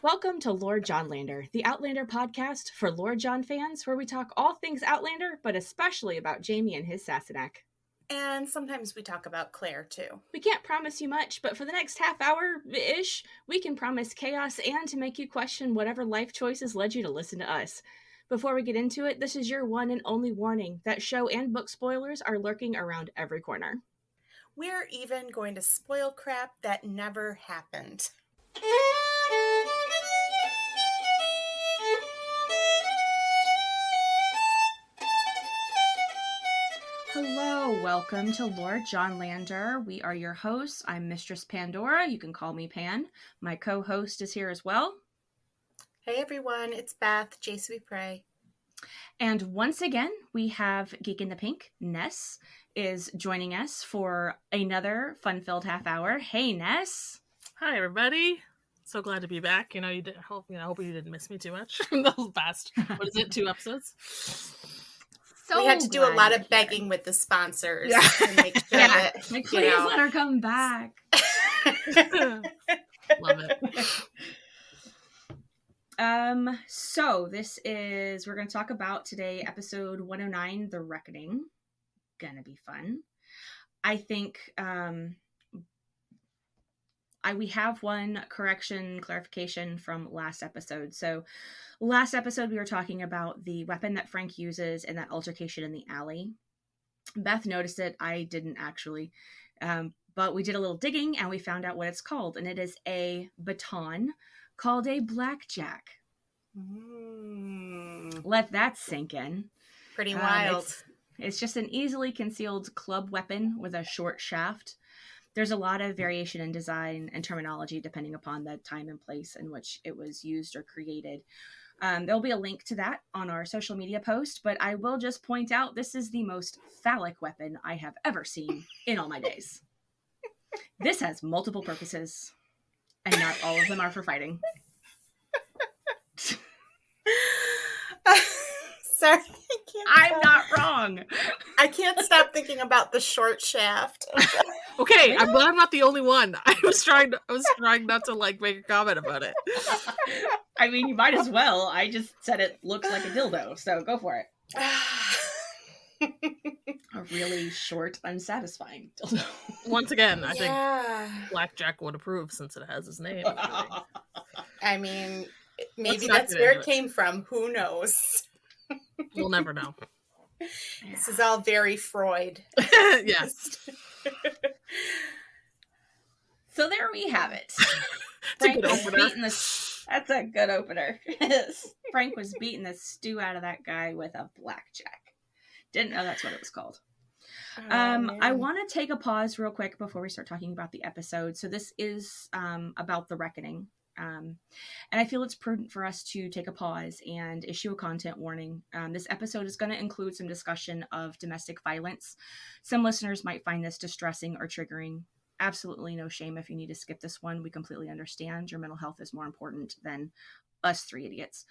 Welcome to Lord Johnlander, the Outlander podcast for Lord John fans, where we talk all things Outlander, but especially about Jaime and his Sassenach. And sometimes we talk about Claire, too. We can't promise you much, but for the next half hour-ish, we can promise chaos and to make you question whatever life choices led you to listen to us. Before we get into it, this is your one and only warning that show and book spoilers are lurking around every corner. We're even going to spoil crap that never happened. Hello, welcome to Lord Johnlander. We are your hosts. I'm Mistress Pandora. You can call me Pan. My co-host is here as well. Hey everyone, it's Beth. Jace we pray. And once again, we have Geek in the Pink. Ness is joining us for another fun-filled half hour. Hey, Ness. Hi, everybody. So glad to be back. Hope you didn't miss me too much in the past. What is it? 2 episodes. So we had to do a lot of begging with the sponsors to make sure that like, please let her come back. Love it. So we're going to talk about today, episode 109, The Reckoning. Gonna be fun. I think, we have one clarification from last episode. So last episode, we were talking about the weapon that Frank uses in that altercation in the alley. Beth noticed it. I didn't actually. But we did a little digging and we found out what it's called. And it is a baton called a blackjack. Let that sink in. Pretty wild. It's just an easily concealed club weapon with a short shaft. There's a lot of variation in design and terminology depending upon the time and place in which it was used or created. There'll be a link to that on our social media post, but I will just point out this is the most phallic weapon I have ever seen in all my days. This has multiple purposes, and not all of them are for fighting. Sorry, I'm not wrong. I can't stop thinking about the short shaft. Okay, I'm glad I'm not the only one. I was trying not to make a comment about it. I mean, you might as well. I just said it looks like a dildo, so go for it. A really short, unsatisfying dildo. Once again, I think Blackjack would approve since it has his name. I mean, maybe that's where it came from. Who knows? We'll never know. This is all very Freud. Yes. So there we have it. That's a good opener. That's a good opener. Frank was beating the stew out of that guy with a blackjack. Didn't know that's what it was called. I want to take a pause real quick before we start talking about the episode. So this is about the reckoning. And I feel it's prudent for us to take a pause and issue a content warning. This episode is going to include some discussion of domestic violence. Some listeners might find this distressing or triggering. Absolutely no shame if you need to skip this one. We completely understand. Your mental health is more important than us 3 idiots.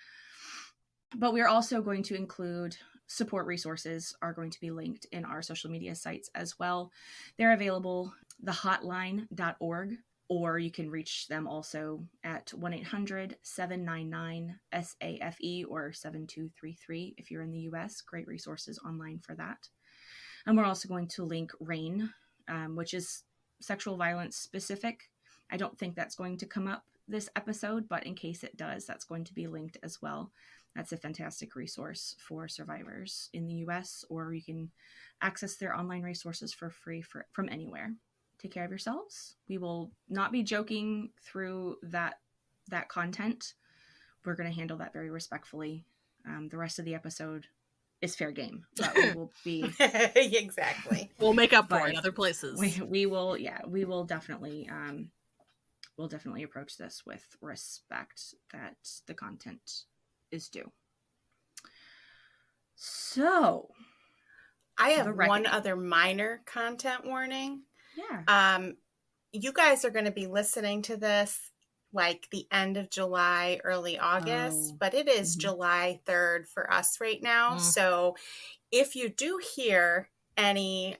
But we're also going to include support resources are going to be linked in our social media sites as well. They're available, thehotline.org. Or you can reach them also at 1-800-799-SAFE or 7233 if you're in the U.S. Great resources online for that. And we're also going to link RAIN, which is sexual violence specific. I don't think that's going to come up this episode, but in case it does, that's going to be linked as well. That's a fantastic resource for survivors in the U.S., or you can access their online resources for free from anywhere. Take care of yourselves. We will not be joking through that content. We're going to handle that very respectfully. The rest of the episode is fair game. But we will be exactly. We'll make up for it in other places. We will definitely approach this with respect that the content is due. So, I have one other minor content warning. Yeah. You guys are going to be listening to this like the end of July, early August, but it is July 3rd for us right now. So if you do hear any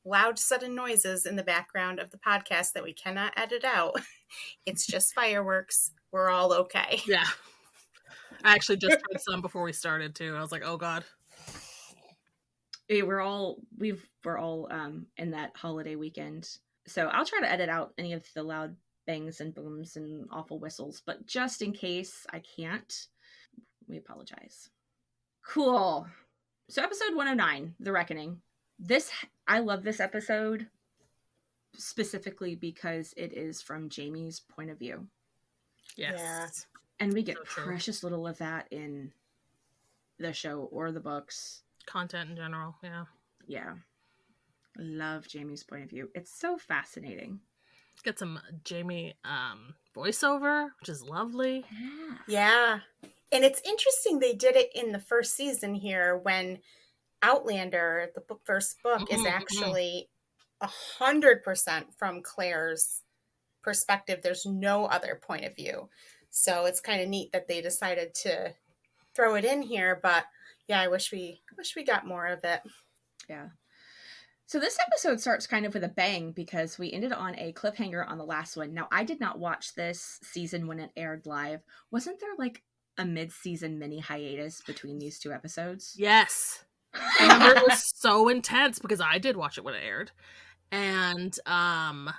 loud, sudden noises in the background of the podcast that we cannot edit out, It's just fireworks. We're all okay. Yeah. I actually just heard some before we started too. I was like, oh God. We're all in that holiday weekend. So I'll try to edit out any of the loud bangs and booms and awful whistles, but just in case I can't, we apologize. Cool. So episode 109, The Reckoning. I love this episode specifically because it is from Jamie's point of view. Yes. Yeah. And we get precious little of that in the show or the books. Content in general, yeah. Yeah. Love Jamie's point of view. It's so fascinating. Get some Jamie voiceover, which is lovely. Yeah. And it's interesting they did it in the first season here when Outlander, the first book, is actually 100% from Claire's perspective. There's no other point of view. So it's kind of neat that they decided to throw it in here, but yeah, I wish we got more of it. Yeah. So this episode starts kind of with a bang because we ended on a cliffhanger on the last one. Now, I did not watch this season when it aired live. Wasn't there like a mid-season mini hiatus between these two episodes? Yes. I remember it was so intense because I did watch it when it aired. And I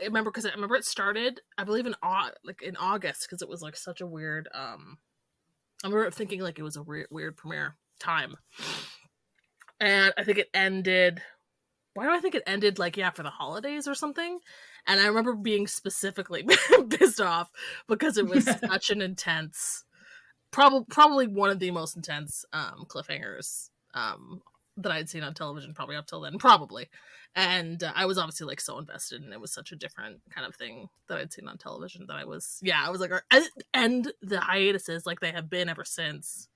remember it started, I believe in August, because it was like such a weird I remember thinking like it was a weird premiere time. And I think it ended, why do I think it ended like, for the holidays or something? And I remember being specifically pissed off because it was such an intense, probably one of the most intense cliffhangers that I'd seen on television probably up till then, probably. And I was obviously like so invested, and it was such a different kind of thing that I'd seen on television that I was like, and the hiatuses like they have been ever since.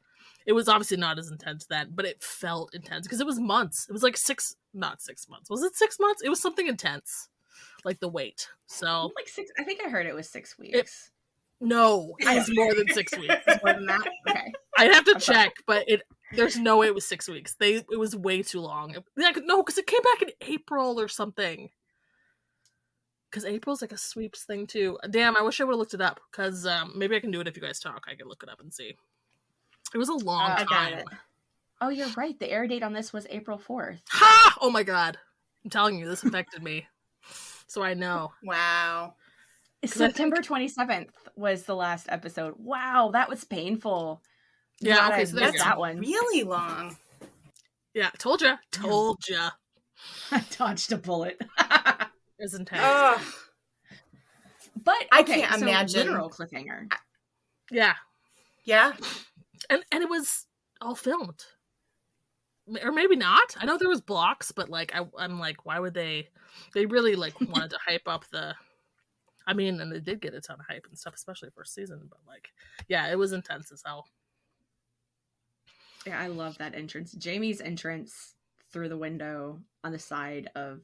It was obviously not as intense then, but it felt intense because it was months. It was like not 6 months. Was it 6 months? It was something intense, like the wait. So like 6. I think I heard it was 6 weeks. No, it was more than 6 weeks. More than that? Okay. I'd have to check, but there's no way it was 6 weeks. It was way too long. No, because it came back in April or something. Because April's like a sweeps thing too. Damn, I wish I would have looked it up. Because maybe I can do it if you guys talk. I can look it up and see. It was a long time. I got it. Oh, you're right. The air date on this was April 4th. Ha! Oh my god. I'm telling you, this affected me. So I know. Wow. September 27th was the last episode. Wow, that was painful. Yeah, okay, so that's that one. Really long. Yeah, told ya. I dodged a bullet. It was intense. But I can't imagine. Literal cliffhanger. Yeah. Yeah. And it was all filmed. Or maybe not. I know there was blocks, but like I'm like, why would they really like wanted to hype up and they did get a ton of hype and stuff, especially first season, but like, yeah, it was intense as hell. Yeah, I love that entrance. Jamie's entrance through the window on the side of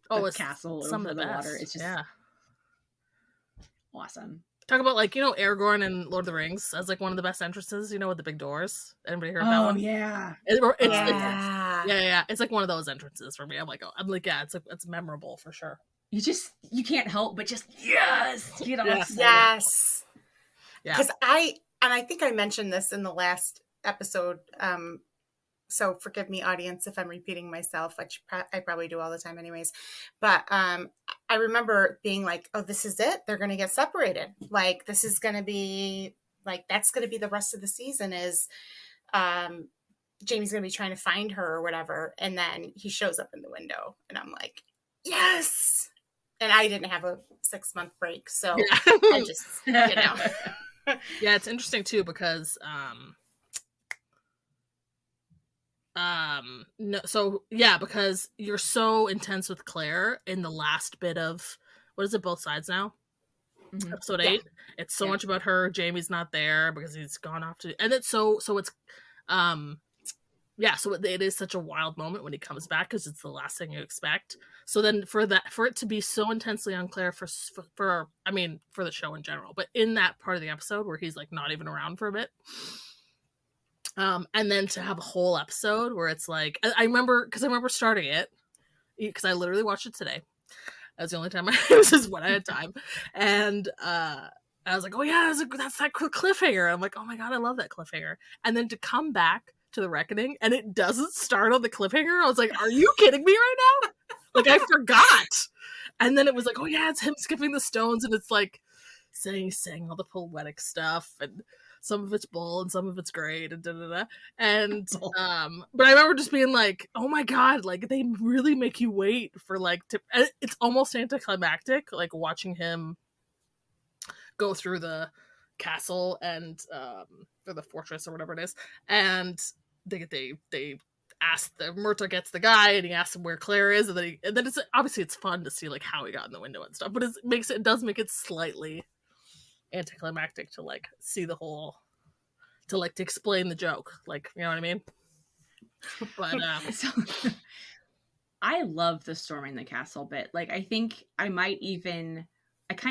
the castle over the water. It's just awesome. Talk about like, Aragorn and Lord of the Rings as like one of the best entrances, with the big doors. Anybody heard that one? Oh yeah. It's like one of those entrances for me. I'm like, it's memorable for sure. You can't help but just yes. Yes. Yeah. Because I think I mentioned this in the last episode. So forgive me, audience, if I'm repeating myself, which I probably do all the time anyways. But I remember being like, oh, this is it. They're going to get separated. Like, this is going to be, like, that's going to be the rest of the season is Jamie's going to be trying to find her or whatever. And then he shows up in the window. And I'm like, yes. And I didn't have a 6-month break. So I just, Yeah, it's interesting, too, because... because you're so intense with Claire in the last bit of what is it, both sides now? Mm-hmm. Episode 8. It's so much about her. Jamie's not there because he's gone off to, and it's so it's so it is such a wild moment when he comes back because it's the last thing you expect. So then for it to be so intensely on Claire for the show in general, but in that part of the episode where he's like not even around for a bit. And then to have a whole episode where it's like, I remember starting it because I literally watched it today. That was the only time it was just when I had time. And I was like, oh yeah, that's that cliffhanger. I'm like, oh my god, I love that cliffhanger. And then to come back to the reckoning and it doesn't start on the cliffhanger, I was like, are you kidding me right now? Like, I forgot. And then it was like, oh yeah, it's him skipping the stones, and it's like saying all the poetic stuff, and some of it's bull and some of it's great, and da-da-da. And but I remember just being like, oh my god, like they really make you wait for like it's almost anticlimactic, like watching him go through the castle and or the fortress or whatever it is, and they ask the Murta gets the guy and he asks him where Claire is, and then it's obviously it's fun to see like how he got in the window and stuff, but it does make it slightly anticlimactic to like see the whole to explain the joke, like, you know what I mean? But so, I love the storming the castle bit. Like, I think I might even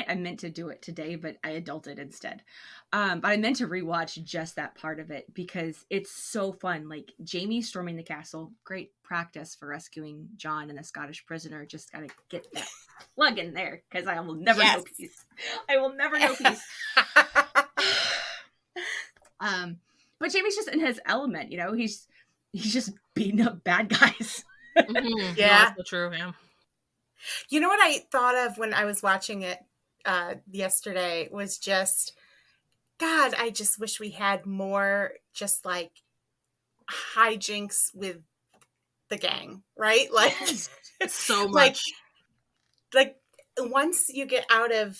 I meant to do it today, but I adulted instead. But I meant to rewatch just that part of it because it's so fun. Like, Jamie storming the castle, great practice for rescuing John and the Scottish prisoner. Just gotta get that plug in there because I will never know peace. I will never know peace. But Jamie's just in his element, you know. He's just beating up bad guys. Mm-hmm. Yeah, that's true. Yeah. You know what I thought of when I was watching it yesterday was just, God, I just wish we had more just like hijinks with the gang, right? Like so much. Like once you get out of,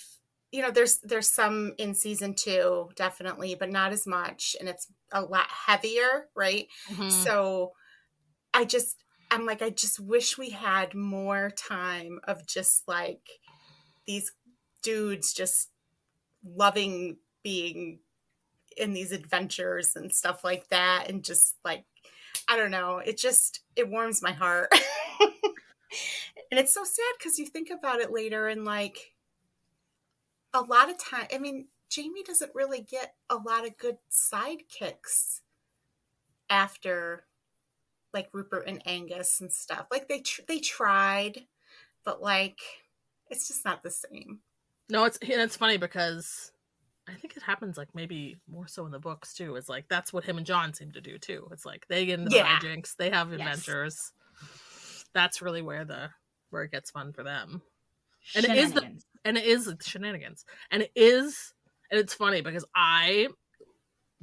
you know, there's some in season 2, definitely, but not as much, and it's a lot heavier, right? Mm-hmm. So I'm like, I just wish we had more time of just like these dudes just loving being in these adventures and stuff like that. And just like, I don't know, it warms my heart. And it's so sad because you think about it later and like a lot of time, I mean, Jamie doesn't really get a lot of good sidekicks after like Rupert and Angus and stuff. Like they tried, but like it's just not the same. No, it's funny because I think it happens like maybe more so in the books too. It's like that's what him and John seem to do too. It's like they get into the hijinks, they have adventures. Yes. That's really where it gets fun for them. And it is shenanigans. And it's funny because I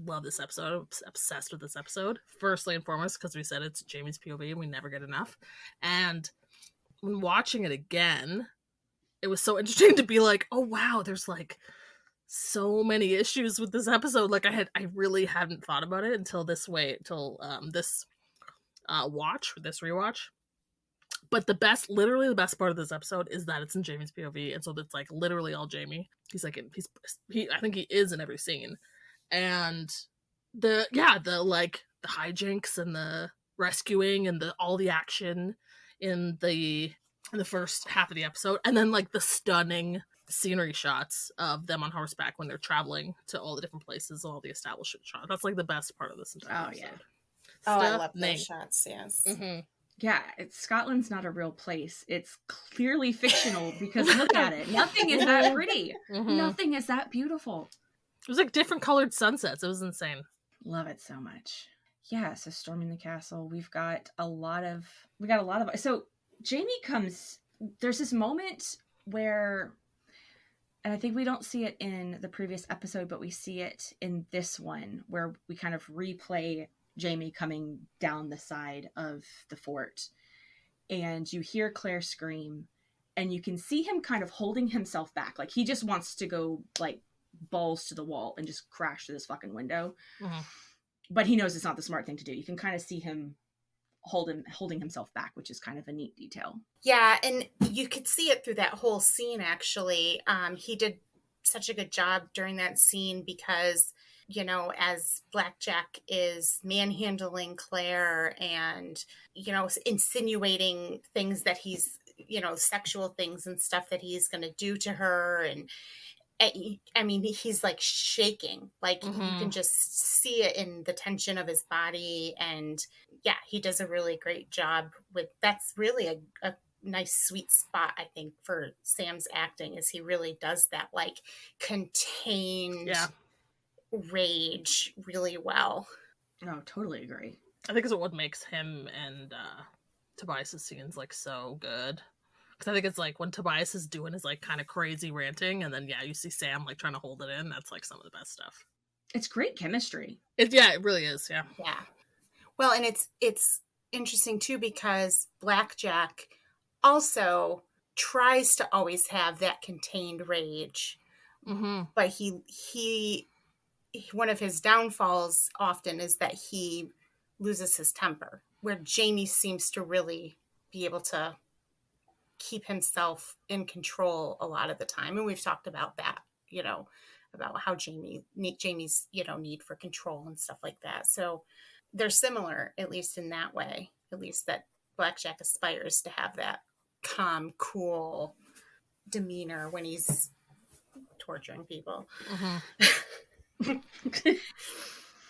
love this episode. I'm obsessed with this episode. Firstly and foremost, because we said it's Jamie's POV and we never get enough. And when watching it again, it was so interesting to be like, oh wow, there's like so many issues with this episode. Like I really hadn't thought about it until this rewatch. But literally the best part of this episode is that it's in Jamie's POV, and so it's like literally all Jamie. He's like I think he is in every scene. And the hijinks and the rescuing and all the action in the first half of the episode, and then like the stunning scenery shots of them on horseback when they're traveling to all the different places, all the establishment shots. That's like the best part of this entire episode. I love those shots. Yes. Mm-hmm. Yeah, Scotland's not a real place. It's clearly fictional because look at it. Nothing is that pretty. Mm-hmm. Nothing is that beautiful. It was like different colored sunsets. It was insane. Love it so much. Yeah, so storming the castle. We got a lot of so Jamie there's this moment where, and I think we don't see it in the previous episode, but we see it in this one where we kind of replay Jamie coming down the side of the fort, and you hear Claire scream, and you can see him kind of holding himself back. Like he just wants to go like balls to the wall and just crash through this fucking window. Mm-hmm. But he knows it's not the smart thing to do. You can kind of see him holding himself back, which is kind of a neat detail. Yeah, and you could see it through that whole scene, actually. He did such a good job during that scene because, you know, as Blackjack is manhandling Claire and, you know, insinuating things that he's, you know, sexual things and stuff that he's going to do to her. And I mean, he's like shaking, like mm-hmm. you can just see it in the tension of his body. And yeah, he does a really great job with, that's really a nice sweet spot, I think, for Sam's acting, is he really does that like contained rage really well. No, totally agree. I think it's what makes him and Tobias's scenes like so good. Because I think it's like when Tobias is doing his like kind of crazy ranting, and then you see Sam like trying to hold it in. That's like some of the best stuff. It's great chemistry. It really is. Yeah. Yeah. Well, and it's interesting too, because Blackjack also tries to always have that contained rage, but he one of his downfalls often is that he loses his temper, where Jamie seems to really be able to keep himself in control a lot of the time. And we've talked about that, about how Jamie's, need for control and stuff like that. So they're similar, at least in that way, at least that Blackjack aspires to have that calm, cool demeanor when he's torturing people.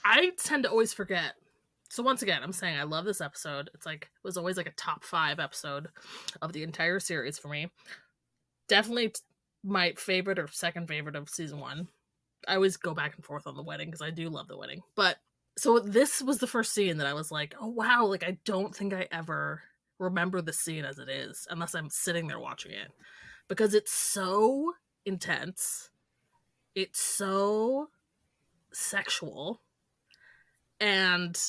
I tend to always forget. So once again, I'm saying I love this episode. It's like, it was always like a top 5 episode of the entire series for me. Definitely my favorite or second favorite of season 1. I always go back and forth on the wedding because I do love the wedding. But so this was the first scene that I was like, oh wow, like I don't think I ever remember the scene as it is unless I'm sitting there watching it, because it's so intense. It's so sexual and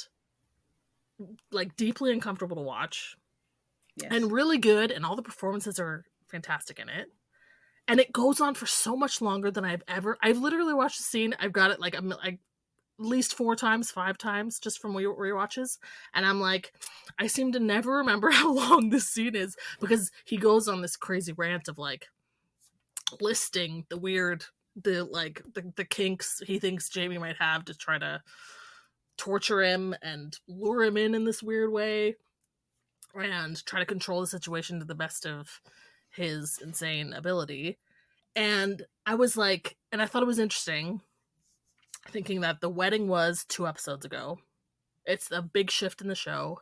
like deeply uncomfortable to watch. Yes. And really good, and all the performances are fantastic in it. And it goes on for so much longer than I've literally watched the scene. I've got it like at least 4 times, 5 times just from rewatches. And I'm like, I seem to never remember how long this scene is, because he goes on this crazy rant of like listing the kinks he thinks Jamie might have to try to torture him and lure him in this weird way and try to control the situation to the best of his insane ability. And I was like, and I thought it was interesting thinking that the wedding was 2 episodes ago. It's a big shift in the show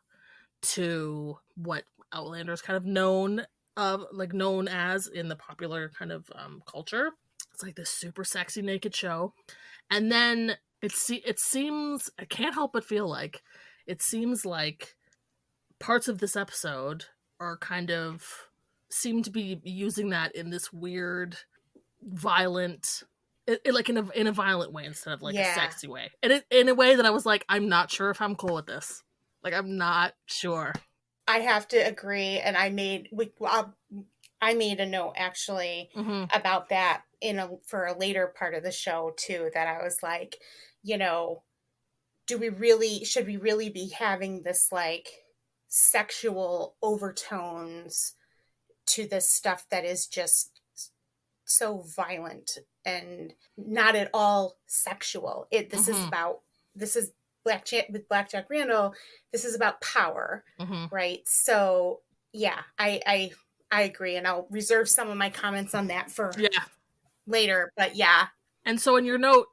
to what Outlander is kind of known as in the popular kind of culture. It's like this super sexy naked show. And then it seems, I can't help but feel like, it seems like parts of this episode are kind of, seem to be using that in this weird, violent, like in a violent way instead of like a sexy way. And in a way that I was like, I'm not sure if I'm cool with this. Like, I'm not sure. I have to agree. And I made a note actually about that for a later part of the show too, that I was like, should we really be having this like sexual overtones to this stuff that is just so violent and not at all sexual? This is Blackjack Randall. This is about power, right? So yeah, I agree, and I'll reserve some of my comments on that for later. But yeah, and so in your note,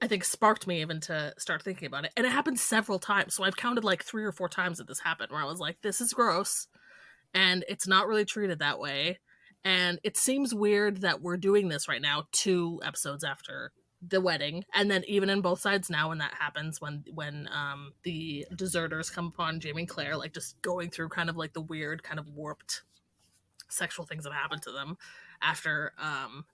I think sparked me even to start thinking about it, and it happened several times. So I've counted like 3 or 4 times that this happened, where I was like, "This is gross," and it's not really treated that way. And it seems weird that we're doing this right now, 2 episodes after the wedding, and then even in Both Sides Now, when that happens, when the deserters come upon Jamie and Claire, like just going through kind of like the weird, kind of warped sexual things that happen to them after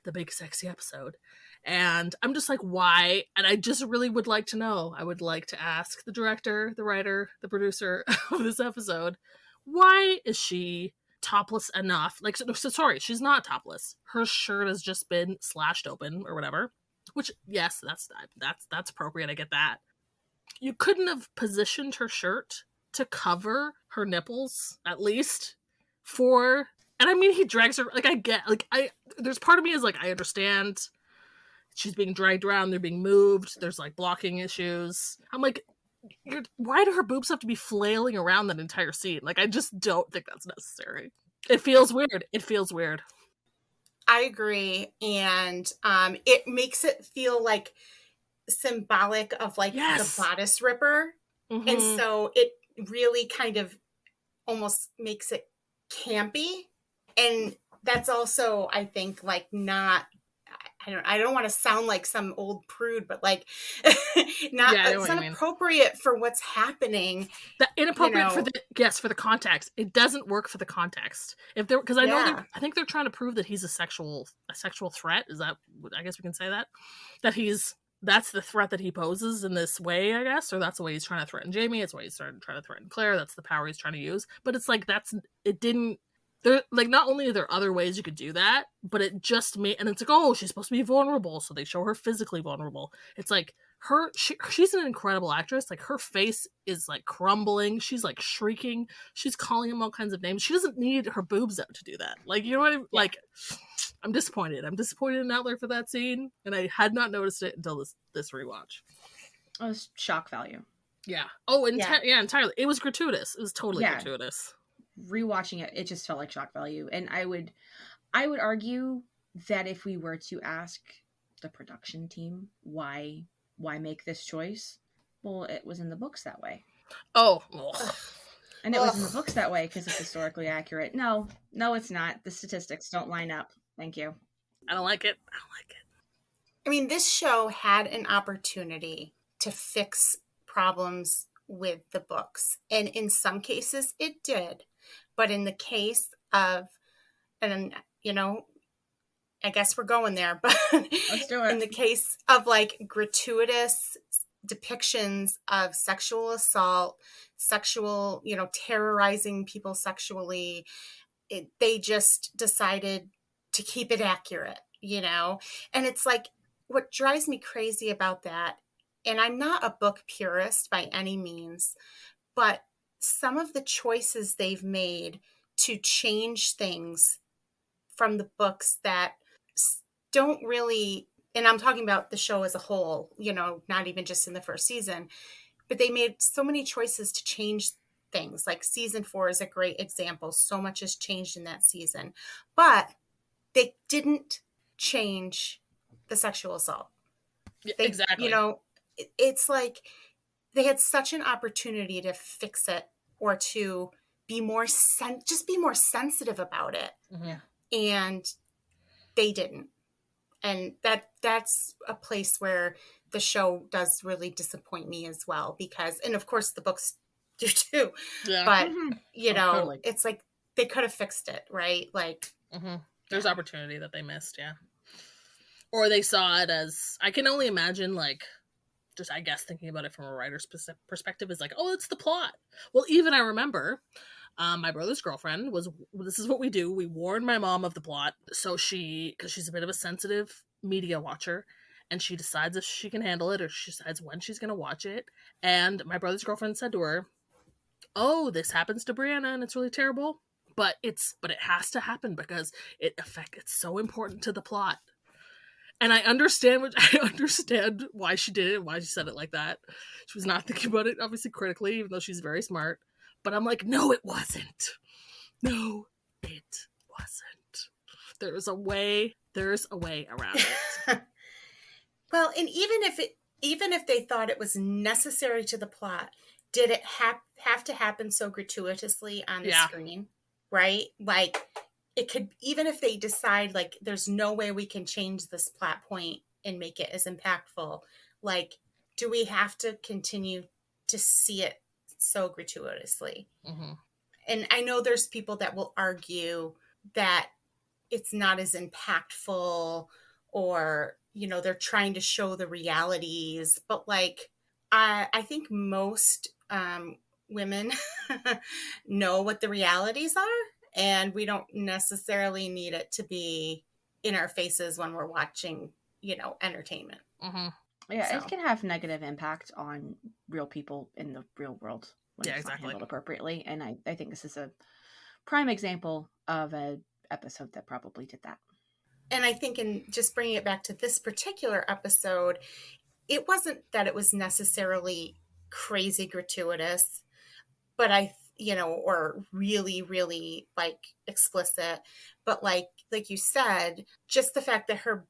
the big sexy episode. And I'm just like, why? And I just really would like to know. I would like to ask the director, the writer, the producer of this episode, why is she topless enough? Like, so sorry, she's not topless. Her shirt has just been slashed open or whatever. Which, yes, that's appropriate. I get that. You couldn't have positioned her shirt to cover her nipples, at least, for... And I mean, he drags her... Like, I get... Like, there's part of me is like, I understand. She's being dragged around. They're being moved. There's, like, blocking issues. I'm like, why do her boobs have to be flailing around that entire scene? Like, I just don't think that's necessary. It feels weird. I agree, and it makes it feel like symbolic of like the bodice ripper, and so it really kind of almost makes it campy And that's also, I think, like, not, I don't want to sound like some old prude, but like not, it's not appropriate for what's happening. That inappropriate for the context. It doesn't work for the context. If they're, because I think they're trying to prove that he's a sexual threat. Is that, I guess we can say that that's the threat that he poses in this way, I guess, or that's the way he's trying to threaten Jamie. It's the way he's trying to threaten Claire. That's the power he's trying to use. But it's like it didn't. There, like, not only are there other ways you could do that, but it just made, and it's like, oh, she's supposed to be vulnerable, so they show her physically vulnerable. It's like she's an incredible actress. Like, her face is like crumbling. She's like shrieking. She's calling him all kinds of names. She doesn't need her boobs out to do that. Like, you know what I mean? Yeah. Like, I'm disappointed. I'm disappointed in Outlaw for that scene, and I had not noticed it until this rewatch. It was shock value. Yeah. Oh, entirely. It was gratuitous. It was totally gratuitous. Rewatching it just felt like shock value, and I would argue that if we were to ask the production team why make this choice, well, it was in the books that way. And it was in the books that way because it's historically accurate. No, it's not. The statistics don't line up. Thank you. I don't like it. I mean, this show had an opportunity to fix problems with the books, and in some cases it did. But in the case of, and you know, I guess we're going there, but let's do it. In the case of like gratuitous depictions of sexual assault, sexual, terrorizing people sexually, they just decided to keep it accurate, And it's like, what drives me crazy about that, and I'm not a book purist by any means, but some of the choices they've made to change things from the books that don't really, and I'm talking about the show as a whole, not even just in the first season, but they made so many choices to change things. Like season 4 is a great example. So much has changed in that season, but they didn't change the sexual assault. Exactly. It's like they had such an opportunity to fix it or to be more sensitive about it. Mm-hmm. And they didn't. And that's a place where the show does really disappoint me as well, because, and of course the books do too. Yeah. But totally. It's like they could have fixed it, right? Like there's opportunity that they missed, yeah. Or they saw it as, I can only imagine, like, just, I guess, thinking about it from a writer's perspective is like, oh, it's the plot. Well, even I remember my brother's girlfriend this is what we do. We warn my mom of the plot. So because she's a bit of a sensitive media watcher, and she decides if she can handle it, or she decides when she's going to watch it. And my brother's girlfriend said to her, oh, this happens to Brianna and it's really terrible, but it has to happen because it's so important to the plot. And I understand why she did it and why she said it like that. She was not thinking about it, obviously, critically, even though she's very smart. But I'm like, no, it wasn't. No, it wasn't. There's a way around it. Well, and even if they thought it was necessary to the plot, did it have to happen so gratuitously on the screen? Right? Like, it could, even if they decide like there's no way we can change this plot point and make it as impactful, like, do we have to continue to see it so gratuitously? Mm-hmm. And I know there's people that will argue that it's not as impactful, or they're trying to show the realities, but like I think most women know what the realities are. And we don't necessarily need it to be in our faces when we're watching, entertainment. Mm-hmm. Yeah, so. It can have negative impact on real people in the real world when it's not handled appropriately. And I think this is a prime example of an episode that probably did that. And I think in just bringing it back to this particular episode, it wasn't that it was necessarily crazy gratuitous, but or really, really like explicit, but like you said, just the fact that her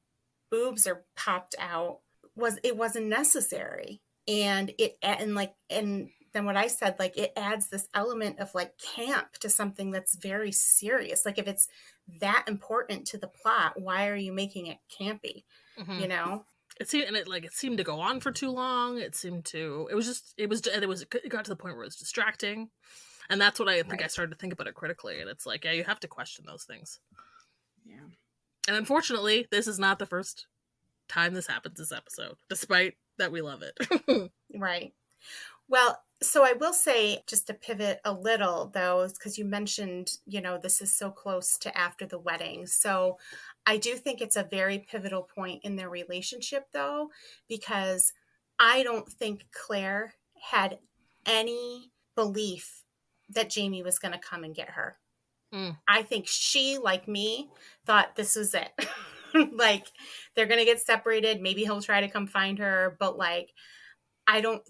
boobs are popped out wasn't necessary. And then what I said, like, it adds this element of like camp to something that's very serious. Like, if it's that important to the plot. Why are you making it campy? Mm-hmm. You know? It seemed to go on for too long. It got to the point where it was distracting. And that's what I think. I started to think about it critically, and it's like, yeah, you have to question those things. Yeah. And unfortunately, this is not the first time this happens this episode, despite that we love it. Right. Well, so I will say, just to pivot a little, though, because you mentioned, this is so close to after the wedding. So I do think it's a very pivotal point in their relationship, though, because I don't think Claire had any belief that Jamie was going to come and get her. I think she, like me, thought this was it. Like, they're going to get separated. Maybe he'll try to come find her. But, like, I don't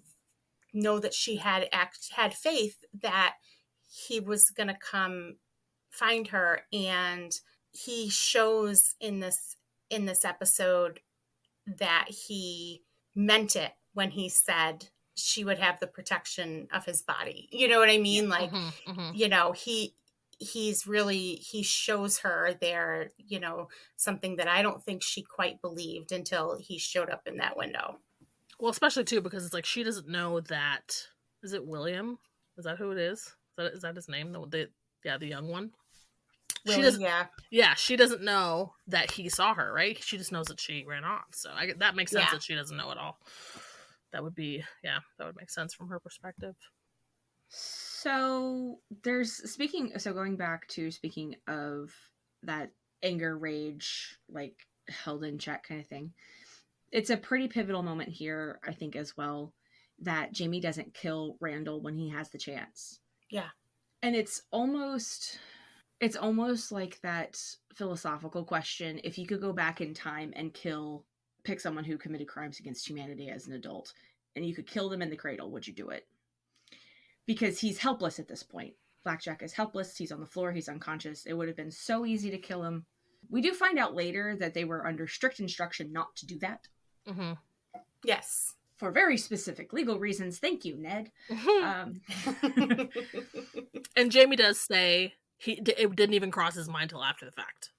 know that she had faith that he was going to come find her. And he shows in this episode that he meant it when he said she would have the protection of his body. You know what I mean? Like, he shows her there, something that I don't think she quite believed until he showed up in that window. Well, especially too, because it's like, she doesn't know that, is it William? Is that who it is? Is that his name? The young one. Really? She doesn't. Yeah, she doesn't know that he saw her, right? She just knows that she ran off. So that makes sense that she doesn't know at all. That would make sense from her perspective. So going back to speaking of that anger, rage, like held in check kind of thing. It's a pretty pivotal moment here, I think, as well, that Jamie doesn't kill Randall when he has the chance. Yeah. And it's almost like that philosophical question. If you could go back in time and pick someone who committed crimes against humanity as an adult, and you could kill them in the cradle, would you do it? Because he's helpless at this point. Blackjack is helpless. He's on the floor. He's unconscious. It would have been so easy to kill him. We do find out later that they were under strict instruction not to do that. Mm-hmm. Yes. For very specific legal reasons. Thank you, Ned. And Jamie does say it didn't even cross his mind till after the fact.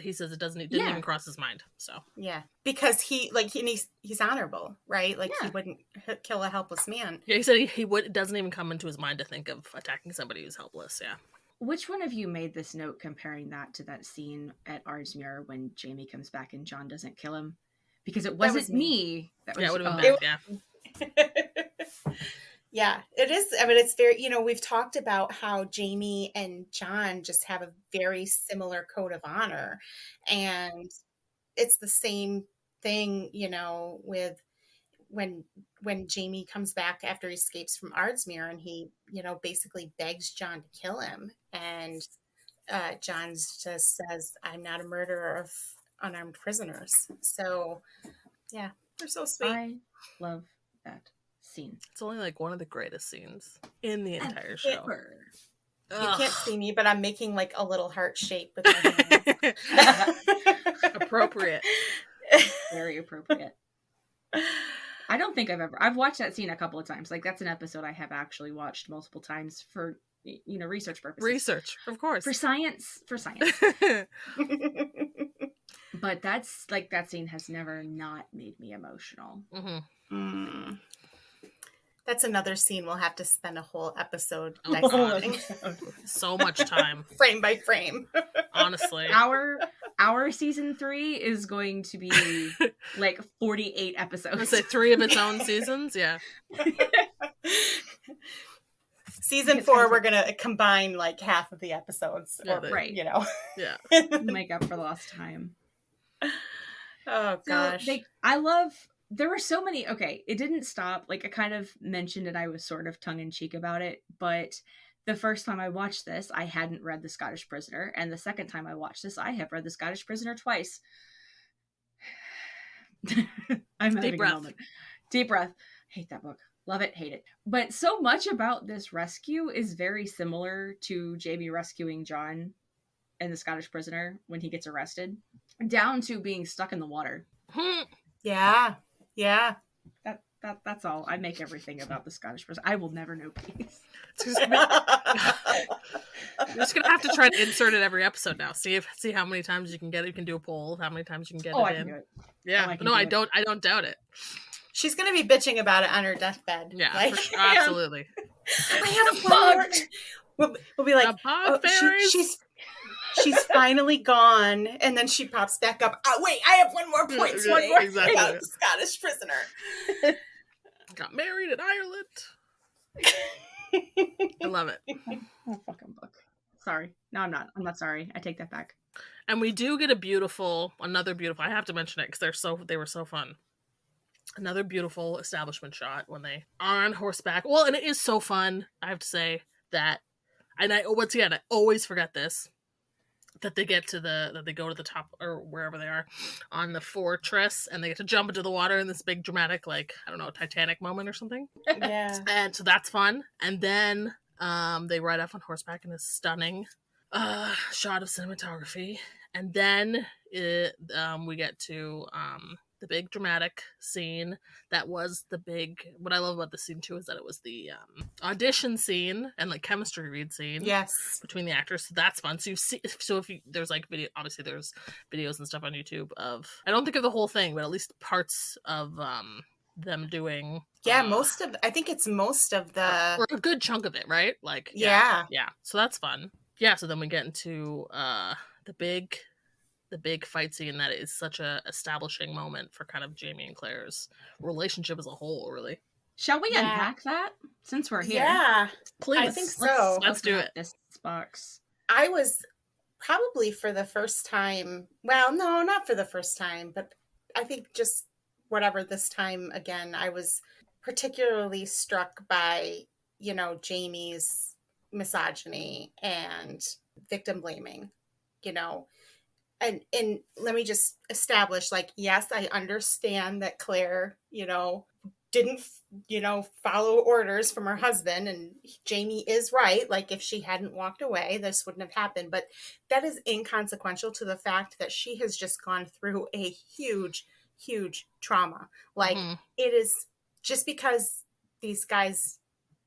He says it didn't even cross his mind. So yeah, because he's honorable, right? Like, he wouldn't kill a helpless man. Yeah, he said it doesn't even come into his mind to think of attacking somebody who's helpless. Yeah. Which one of you made this note comparing that to that scene at Ardsmuir when Jamie comes back and John doesn't kill him? Because it wasn't me. That was, it would have been Beth, yeah. Yeah, it is. I mean, it's very, we've talked about how Jamie and John just have a very similar code of honor. And it's the same thing, with when Jamie comes back after he escapes from Ardsmuir, and he, basically begs John to kill him. And John just says, "I'm not a murderer of unarmed prisoners." So, yeah, they're so sweet. I love that scene. It's only like one of the greatest scenes in the entire show. You can't see me, but I'm making like a little heart shape with my hands. Appropriate. Very appropriate. I don't think I've watched that scene a couple of times. Like, that's an episode I have actually watched multiple times for, research purposes. Research, of course. For science. But that's like, that scene has never not made me emotional. Mm-hmm. Mm. That's another scene we'll have to spend a whole episode dissecting. So much time. Frame by frame. Honestly. Our season 3 is going to be like 48 episodes. Let's say 3 of its own seasons, yeah. Season 4, we're going to combine like half of the episodes. Yeah, right. Yeah. Make up for lost time. Oh, gosh. So there were so many. Okay, it didn't stop. Like, I kind of mentioned it. I was sort of tongue-in-cheek about it. But the first time I watched this, I hadn't read The Scottish Prisoner. And the second time I watched this, I have read The Scottish Prisoner twice. I'm having a moment. Deep breath. Hate that book. Love it. Hate it. But so much about this rescue is very similar to Jamie rescuing John in The Scottish Prisoner when he gets arrested. Down to being stuck in the water. Yeah. Yeah. That's all. I make everything about the Scottish person. I will never know peace. You're just gonna have to try to insert it every episode now. See how many times you can get it. You can do a poll of how many times you can get it I in. can do it. Yeah. I don't doubt it. She's gonna be bitching about it on her deathbed. Yeah, like, for sure. Absolutely. I have a bug. We'll be like, she's finally gone, and then she pops back up. Oh, wait, I have one more point to make about the Scottish prisoner. Got married in Ireland. I love it. Oh, fucking book. Sorry. No, I'm not. I'm not sorry. I take that back. And we do get another beautiful. I have to mention it because they were so fun. Another beautiful establishment shot when they are on horseback. Well, and it is so fun. I have to say that, and I always forget this. That they go to the top or wherever they are on the fortress, and they get to jump into the water in this big dramatic, like, I don't know, Titanic moment or something. Yeah. And so that's fun. And then they ride off on horseback in this stunning shot of cinematography. And then we get to the big dramatic scene that was what I love about the scene too is that it was the audition scene and like chemistry read scene between the actors. So that's fun. So there's like video, obviously there's videos and stuff on YouTube of, I don't think of the whole thing, but at least parts of them doing I think it's most of the, or a good chunk of it, right? Like yeah. So that's fun. Yeah, so then we get into the big fight scene that is such a establishing moment for kind of Jamie and Claire's relationship as a whole, really. Shall we unpack that since we're here? Yeah, please. I think so. Let's do it. This box. I was probably for the first time. Well, no, not for the first time, but I think just whatever this time again. I was particularly struck by Jamie's misogyny and victim blaming. And let me just establish, like, yes, I understand that Claire, didn't, follow orders from her husband, and Jamie is right. Like, if she hadn't walked away, this wouldn't have happened. But that is inconsequential to the fact that she has just gone through a huge, huge trauma. Like, it is just because these guys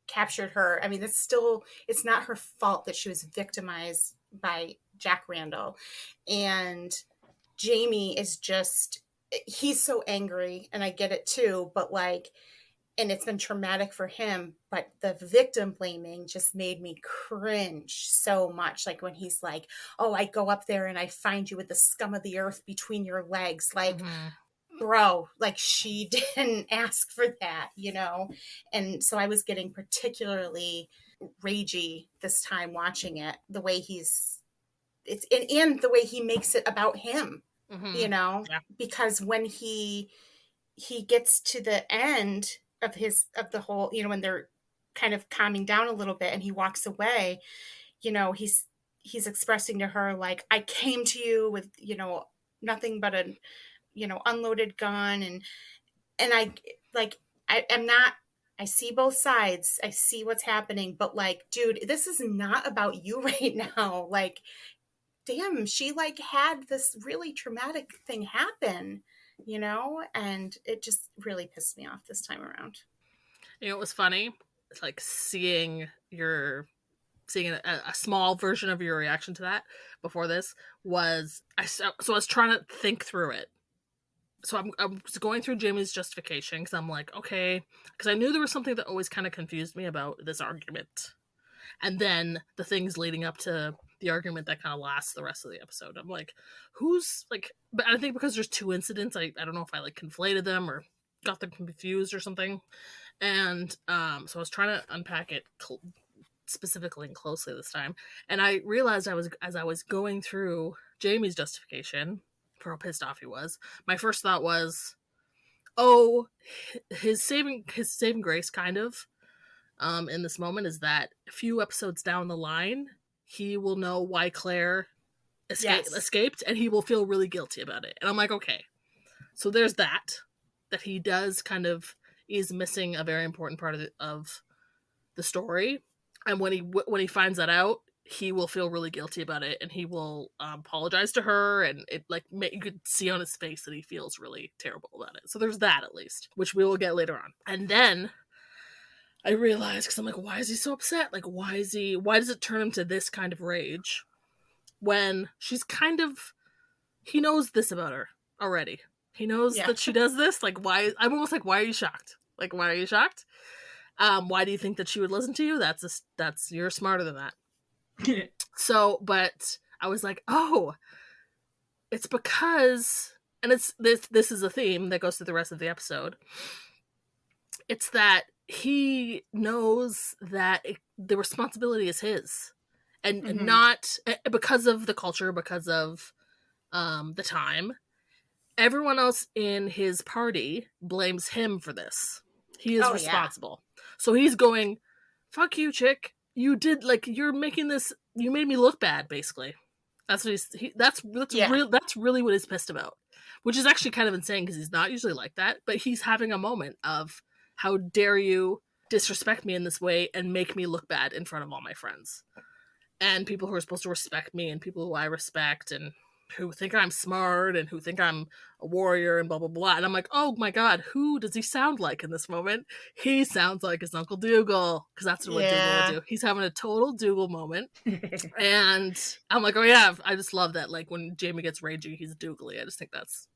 captured her. I mean, it's not her fault that she was victimized by Jack Randall. And Jamie is he's so angry, and I get it too, but like, and it's been traumatic for him, but the victim blaming just made me cringe so much. Like when he's like, oh, I go up there and I find you with the scum of the earth between your legs. Like, bro, like she didn't ask for that, And so I was getting particularly ragey this time watching it, the way and the way he makes it about him, because when he gets to the end of the whole, when they're kind of calming down a little bit and he walks away, he's expressing to her, like, I came to you with, nothing but a, unloaded gun. And I see both sides. I see what's happening, but like, dude, this is not about you right now. Like, damn, she like had this really traumatic thing happen, and it just really pissed me off this time around. It was funny. It's like seeing a small version of your reaction to that before this was, I was trying to think through it. So I was going through Jamie's justification because I'm like, okay, because I knew there was something that always kind of confused me about this argument. And then the things leading up to the argument that kind of lasts the rest of the episode. I'm like, who's like, but I think because there's two incidents, I don't know if I like conflated them or got them confused or something. And so I was trying to unpack it specifically and closely this time. And I realized as I was going through Jamie's justification for how pissed off he was, my first thought was, oh, his saving grace kind of in this moment is that a few episodes down the line, he will know why Claire escaped, and he will feel really guilty about it. And I'm like, okay, so there's that he does kind of is missing a very important part of the story. And when he finds that out, he will feel really guilty about it, and he will apologize to her, and it like you could see on his face that he feels really terrible about it. So there's that, at least, which we will get later on. And then I realized, because I'm like, why is he so upset? Like, why does it turn him to this kind of rage when she's kind of, he knows this about her already. He knows that she does this. Like, why? I'm almost like, why are you shocked? Like, why are you shocked? Why do you think that she would listen to you? That's you're smarter than that. So, but I was like, oh, it's because, and it's this is a theme that goes through the rest of the episode. It's that he knows that the responsibility is his, and not because of the culture, because of the time. Everyone else in his party blames him for this. He is responsible. So he's going, fuck you, chick. You did, like, you're making this, you made me look bad, basically. That's what that's really what he's pissed about. Which is actually kind of insane, because he's not usually like that, but he's having a moment of, how dare you disrespect me in this way and make me look bad in front of all my friends. And people who are supposed to respect me, and people who I respect, and who think I'm smart, and who think I'm a warrior, and blah, blah, blah. And I'm like, oh my god, who does he sound like in this moment? He sounds like his Uncle Dougal, because that's what Dougal would do. He's having a total Dougal moment. And I'm like, oh yeah, I just love that. Like, when Jamie gets ragey, he's Dougally.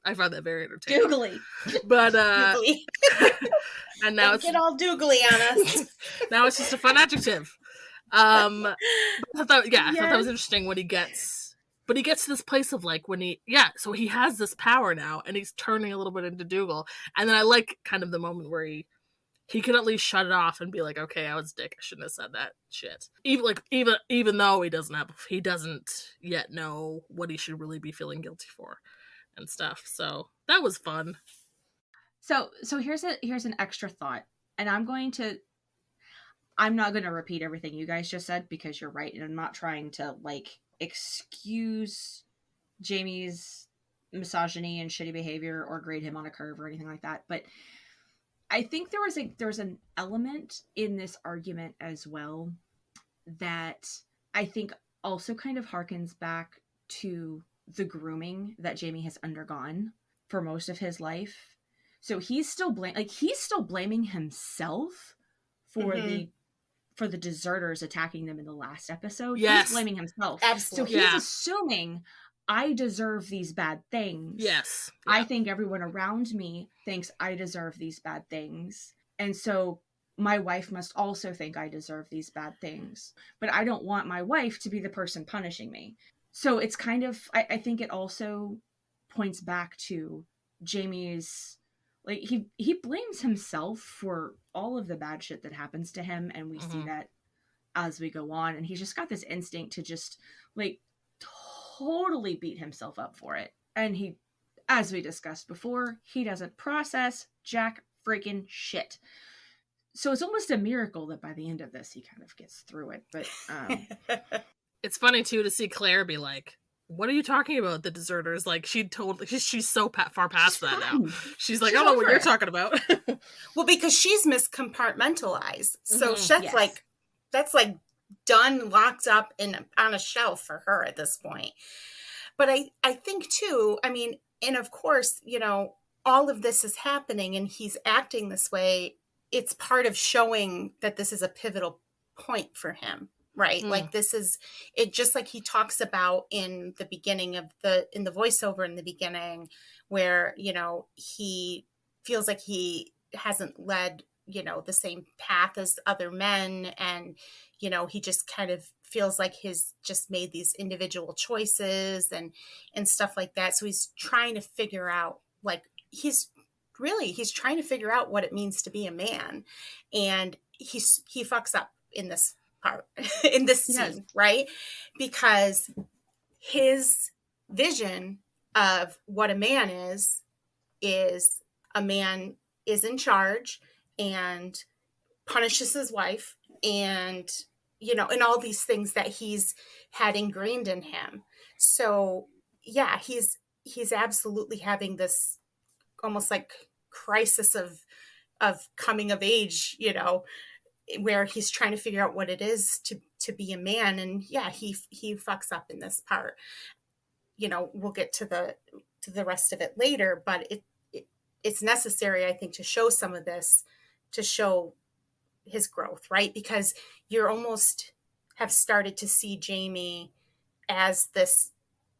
I find that very entertaining. Dougally. But, Dougally. And now Don't get all Dougally on us. Now it's just a fun adjective. I thought that was interesting when he gets, but he gets to this place of like, so he has this power now, and he's turning a little bit into Dougal. And then I like kind of the moment where he can at least shut it off and be like, okay, I was a dick, I shouldn't have said that shit. Even though he doesn't yet know what he should really be feeling guilty for and stuff. So that was fun. So here's an extra thought, and I'm not going to repeat everything you guys just said, because you're right, and I'm not trying to like excuse Jamie's misogyny and shitty behavior or grade him on a curve or anything like that. But I think there was an element in this argument as well that I think also kind of harkens back to the grooming that Jamie has undergone for most of his life. So he's still blaming himself for the deserters attacking them in the last episode. Yes. He's blaming himself. Absolutely. So he's assuming I deserve these bad things. Yes. Yeah. I think everyone around me thinks I deserve these bad things. And so my wife must also think I deserve these bad things. But I don't want my wife to be the person punishing me. So it's kind of, I think it also points back to Jamie's, like, he blames himself for all of the bad shit that happens to him, and we see that as we go on, and he's just got this instinct to just, like, totally beat himself up for it. And he, as we discussed before, he doesn't process jack freaking shit. So it's almost a miracle that by the end of this, he kind of gets through it. But it's funny, too, to see Claire be like, what are you talking about, the deserters? Like, she's so far past that now. She's like, I don't know what you're talking about. Well, because she's miscompartmentalized. So that's like done, locked up on a shelf for her at this point. But I think, too, I mean, and of course, you know, all of this is happening and he's acting this way. It's part of showing that this is a pivotal point for him. Right. Like, this is it, just like he talks about in the beginning of in the voiceover in the beginning, where, you know, he feels like he hasn't led, you know, the same path as other men. And, you know, he just kind of feels like he's just made these individual choices and stuff like that. So he's trying to figure out, like, he's trying to figure out what it means to be a man. And he fucks up in this part, in this scene, right? Because his vision of what a man is a man is in charge and punishes his wife, and, you know, and all these things that he's had ingrained in him. So yeah, he's absolutely having this almost like crisis of coming of age, you know, where he's trying to figure out what it is to to be a man. And yeah, he fucks up in this part. You know, we'll get to the rest of it later, but it's necessary, I think, to show some of this, to show his growth, right? Because you're almost have started to see Jamie as this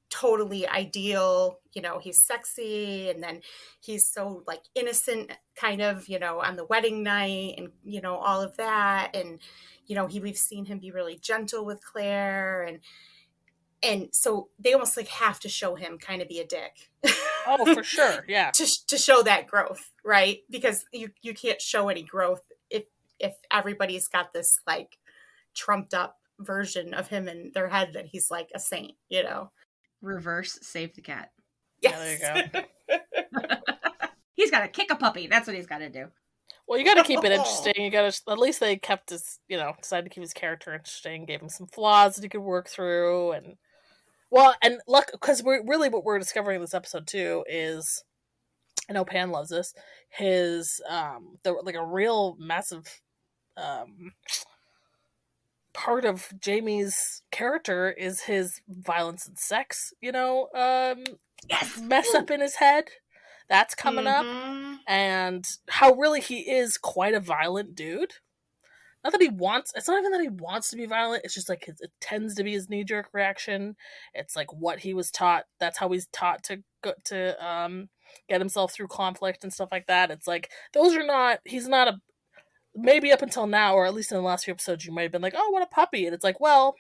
totally ideal, you know, he's sexy, and then he's so like innocent kind of, you know, on the wedding night, and you know, all of that. And you know, we've seen him be really gentle with Claire, and so they almost like have to show him kind of be a dick. Oh, for sure. Yeah. to show that growth, right? Because you can't show any growth if everybody's got this like trumped up version of him in their head that he's like a saint, you know. Reverse save the cat. Yes. Yeah, there you go. He's got to kick a puppy. That's what he's got to do. Well, you got to keep it interesting. You got to, at least they kept his, you know, decided to keep his character interesting, gave him some flaws that he could work through. And well, and look, because we're really, what we're discovering in this episode too is, I know Pan loves this, his like a real massive part of Jamie's character is his violence and sex, you know, Yes. mess up in his head. That's coming up. And how really he is quite a violent dude. Not that he wants, it's not even that he wants to be violent, it's just like it tends to be his knee-jerk reaction. It's like what he was taught, that's how he's taught to get himself through conflict and stuff like that. It's like, those are not, he's not a, maybe up until now, or at least in the last few episodes, you might have been like, oh, what a puppy. And it's like, well,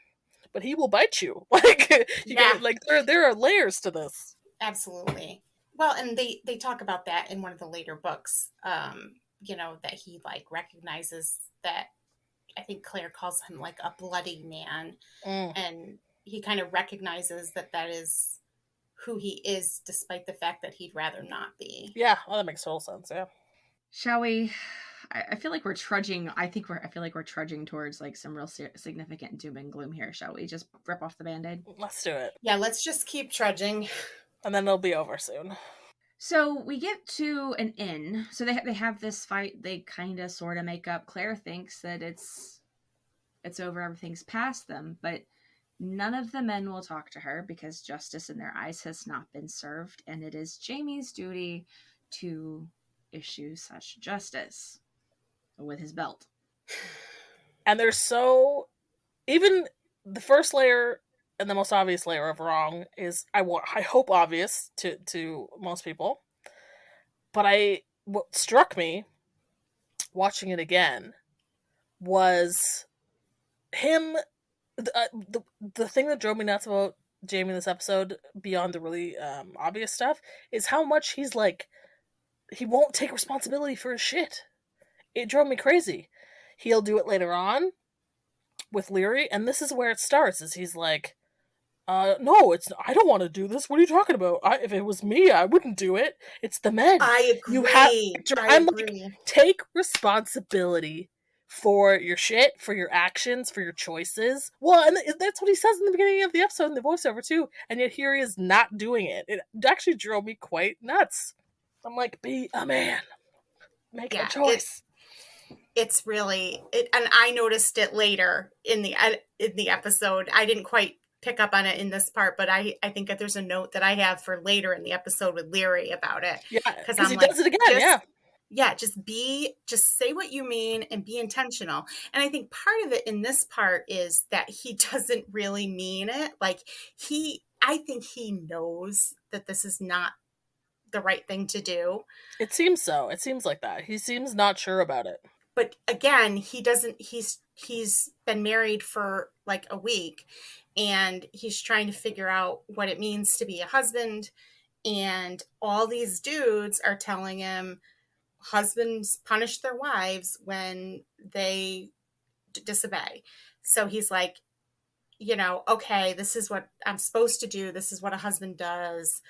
but he will bite you. Like, get, like there are layers to this. Absolutely. Well, and they talk about that in one of the later books, you know, that he like recognizes that, I think Claire calls him like a bloody man. And he kind of recognizes that is who he is, despite the fact that he'd rather not be. Yeah, well, that makes total sense. Yeah. Shall we? I feel like we're trudging. I feel like we're trudging towards like some real significant doom and gloom here. Shall we just rip off the Band-Aid? Let's do it. Yeah, let's just keep trudging, and then it'll be over soon. So we get to an inn. So they have this fight. They kind of sort of make up. Claire thinks that it's over. Everything's past them, but none of the men will talk to her because justice in their eyes has not been served, and it is Jamie's duty to issue such justice with his belt. And there's so, even the first layer and the most obvious layer of wrong is, I hope obvious to most people, but what struck me watching it again was him, the thing that drove me nuts about Jamie in this episode, beyond the really obvious stuff, is how much he's like, he won't take responsibility for his shit. It drove me crazy. He'll do it later on with Leary, and this is where it starts, is he's like, no, I don't want to do this. What are you talking about? If it was me, I wouldn't do it. It's the men. I agree. I'm agree. Like, take responsibility for your shit, for your actions, for your choices. Well, and that's what he says in the beginning of the episode in the voiceover too, and yet here he is not doing it. It actually drove me quite nuts. I'm like, be a man. Make a choice. It's really, and I noticed it later in the episode. I didn't quite pick up on it in this part, but I think that there's a note that I have for later in the episode with Leary about it. Yeah, because he does it again. Just say what you mean and be intentional. And I think part of it in this part is that he doesn't really mean it. Like I think he knows that this is not the right thing to do. It seems so. It seems like that. He seems not sure about it. But again, he's been married for like a week, and he's trying to figure out what it means to be a husband. And all these dudes are telling him husbands punish their wives when they disobey. So he's like, you know, okay, this is what I'm supposed to do. This is what a husband does.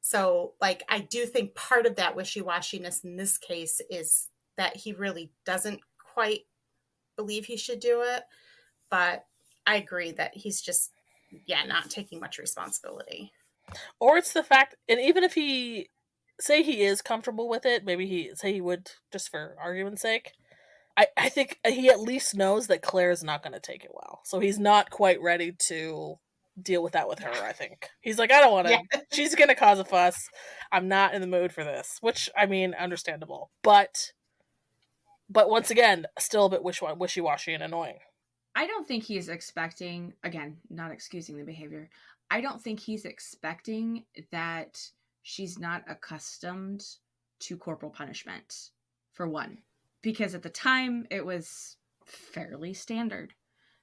So, like, I do think part of that wishy-washiness in this case is that he really doesn't quite believe he should do it. But I agree that he's just, not taking much responsibility. Or it's the fact, and even if he is comfortable with it, maybe he would, just for argument's sake, I think he at least knows that Claire is not going to take it well. So he's not quite ready to deal with that with her, I think. He's like, I don't want to. Yeah. She's going to cause a fuss. I'm not in the mood for this. Which, I mean, understandable. But once again, still a bit wishy-washy and annoying. I don't think he's expecting, again, not excusing the behavior, I don't think he's expecting that she's not accustomed to corporal punishment, for one. Because at the time, it was fairly standard.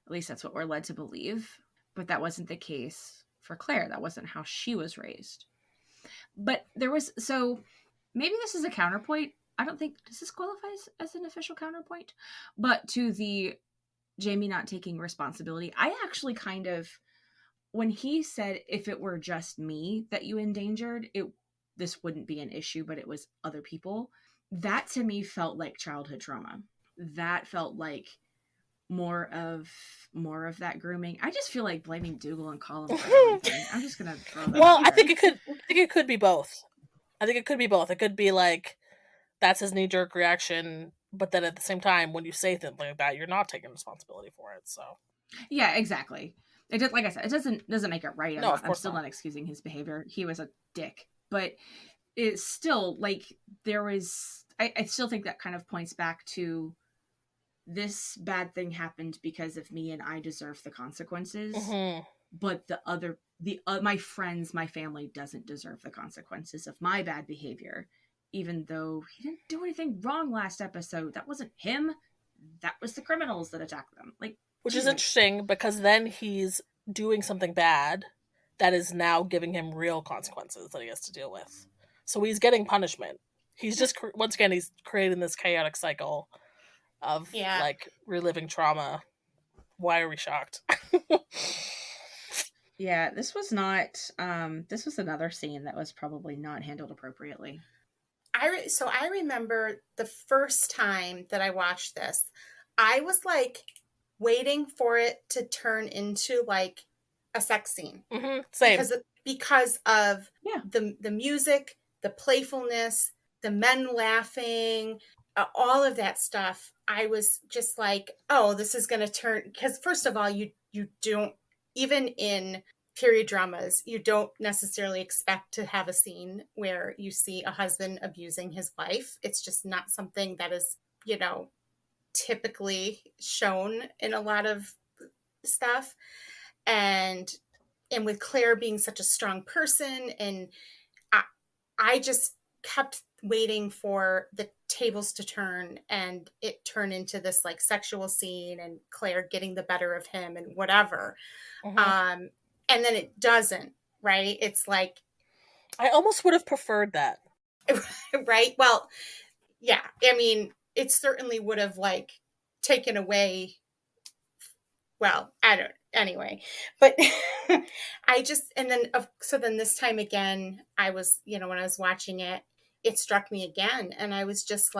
At least that's what we're led to believe. But that wasn't the case for Claire. That wasn't how she was raised. But there was, so maybe this is a counterpoint. I don't think, does this qualify as an official counterpoint? But to the Jamie not taking responsibility, I actually kind of, when he said if it were just me that you endangered, this wouldn't be an issue, but it was other people. That to me felt like childhood trauma. That felt like more of that grooming. I just feel like blaming Dougal and Colin for everything. I'm just gonna throw that. Well, I think it could be both. I think it could be both. It could be like that's his knee-jerk reaction, but then at the same time, when you say things like that, you're not taking responsibility for it. So yeah, exactly. It just, like I said, it doesn't make it right. No, I'm still not excusing his behavior. He was a dick, but it's still like there was. I still think that kind of points back to this bad thing happened because of me, and I deserve the consequences. Mm-hmm. But my friends, my family doesn't deserve the consequences of my bad behavior. Even though he didn't do anything wrong last episode. That wasn't him. That was the criminals that attacked them. Which is interesting, because then he's doing something bad that is now giving him real consequences that he has to deal with. So he's getting punishment. He's just, once again, he's creating this chaotic cycle of, reliving trauma. Why are we shocked? Yeah, this was not, this was another scene that was probably not handled appropriately. So I remember the first time that I watched this, I was waiting for it to turn into a sex scene. Mm-hmm. Same. Because of the music, the playfulness, the men laughing, all of that stuff. I was just oh, this is going to turn, because first of all, you don't, even in period dramas, you don't necessarily expect to have a scene where you see a husband abusing his wife. It's just not something that is, typically shown in a lot of stuff. And with Claire being such a strong person, and I just kept waiting for the tables to turn and it turn into this sexual scene and Claire getting the better of him and whatever. Mm-hmm. And then it doesn't, right? It's I almost would have preferred that. Right? Well, yeah. I mean, it certainly would have taken away, well, anyway, but I just, and then, so then this time again, I was, when I was watching it, it struck me again. And I was just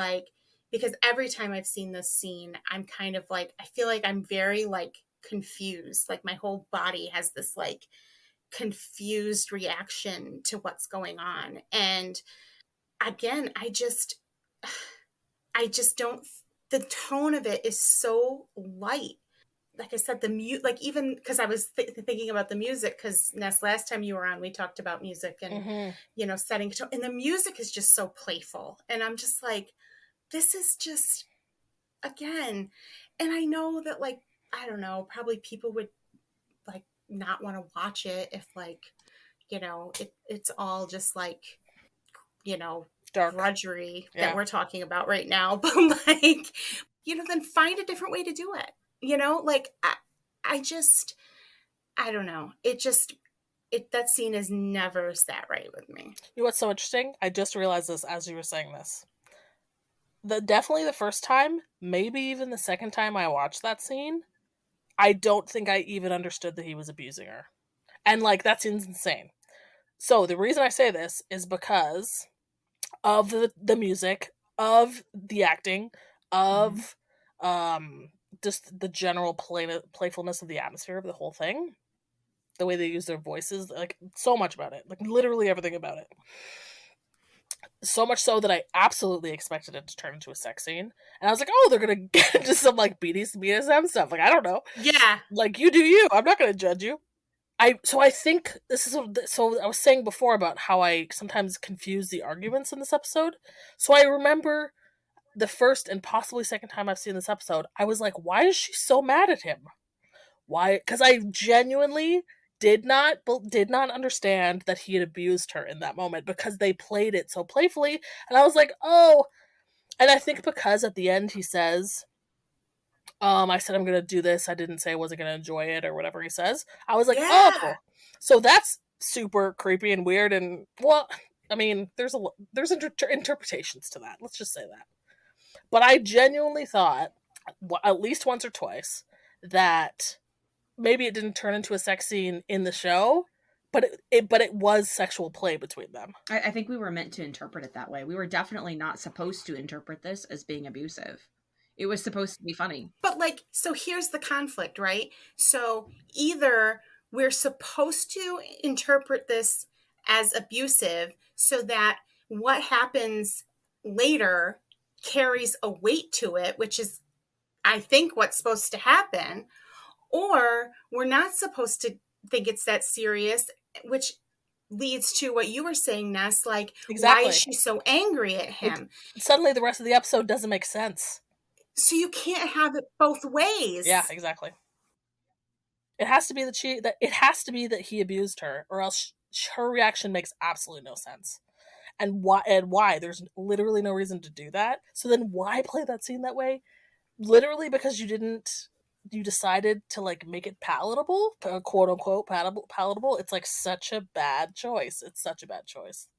because every time I've seen this scene, I'm kind of I feel like I'm very confused. My whole body has this confused reaction to what's going on. And again, I just don't, the tone of it is so light. Like I said, the even because I was thinking about the music, because Ness, last time you were on, we talked about music and, mm-hmm. Setting tone, and the music is just so playful. And I'm just this is just, again, and I know that I don't know, probably people would not want to watch it if it's all just dark drudgery that we're talking about right now. But then find a different way to do it. I don't know. That scene has never sat right with me. You know what's so interesting? I just realized this as you were saying this. Definitely the first time, maybe even the second time I watched that scene, I don't think I even understood that he was abusing her. And that scene's insane. So the reason I say this is because of the music, of the acting, of just the general playfulness of the atmosphere of the whole thing. The way they use their voices, so much about it. Literally everything about it. So much so that I absolutely expected it to turn into a sex scene. And I was like, oh, they're going to get into some, like, BDSM stuff. Like, I don't know. Yeah. Like, you do you. I'm not going to judge you. So I think this is... So I was saying before about how I sometimes confuse the arguments in this episode. So I remember the first and possibly second time I've seen this episode, I was like, why is she so mad at him? Why? Because I genuinely did not understand that he had abused her in that moment, because they played it so playfully, and I was like, oh. And I think because at the end he says, I said I'm gonna do this, I didn't say I wasn't gonna enjoy it, or whatever he says, I was like, Yeah. oh, so that's super creepy and weird. And, well, I mean, there's interpretations to that, let's just say that. But I genuinely thought, at least once or twice, that maybe it didn't turn into a sex scene in the show, but it was sexual play between them. I think we were meant to interpret it that way. We were definitely not supposed to interpret this as being abusive. It was supposed to be funny. But, like, so here's the conflict, right? So either we're supposed to interpret this as abusive so that what happens later carries a weight to it, which is, I think, what's supposed to happen, or we're not supposed to think it's that serious, which leads to what you were saying, Ness, like, Exactly. why is she so angry at him? Suddenly the rest of the episode doesn't make sense. So you can't have it both ways. Yeah, exactly. It has to be that he abused her, or else her reaction makes absolutely no sense. And why? There's literally no reason to do that. So then why play that scene that way? Literally because you decided to, like, make it palatable, quote unquote palatable. It's like such a bad choice. It's such a bad choice.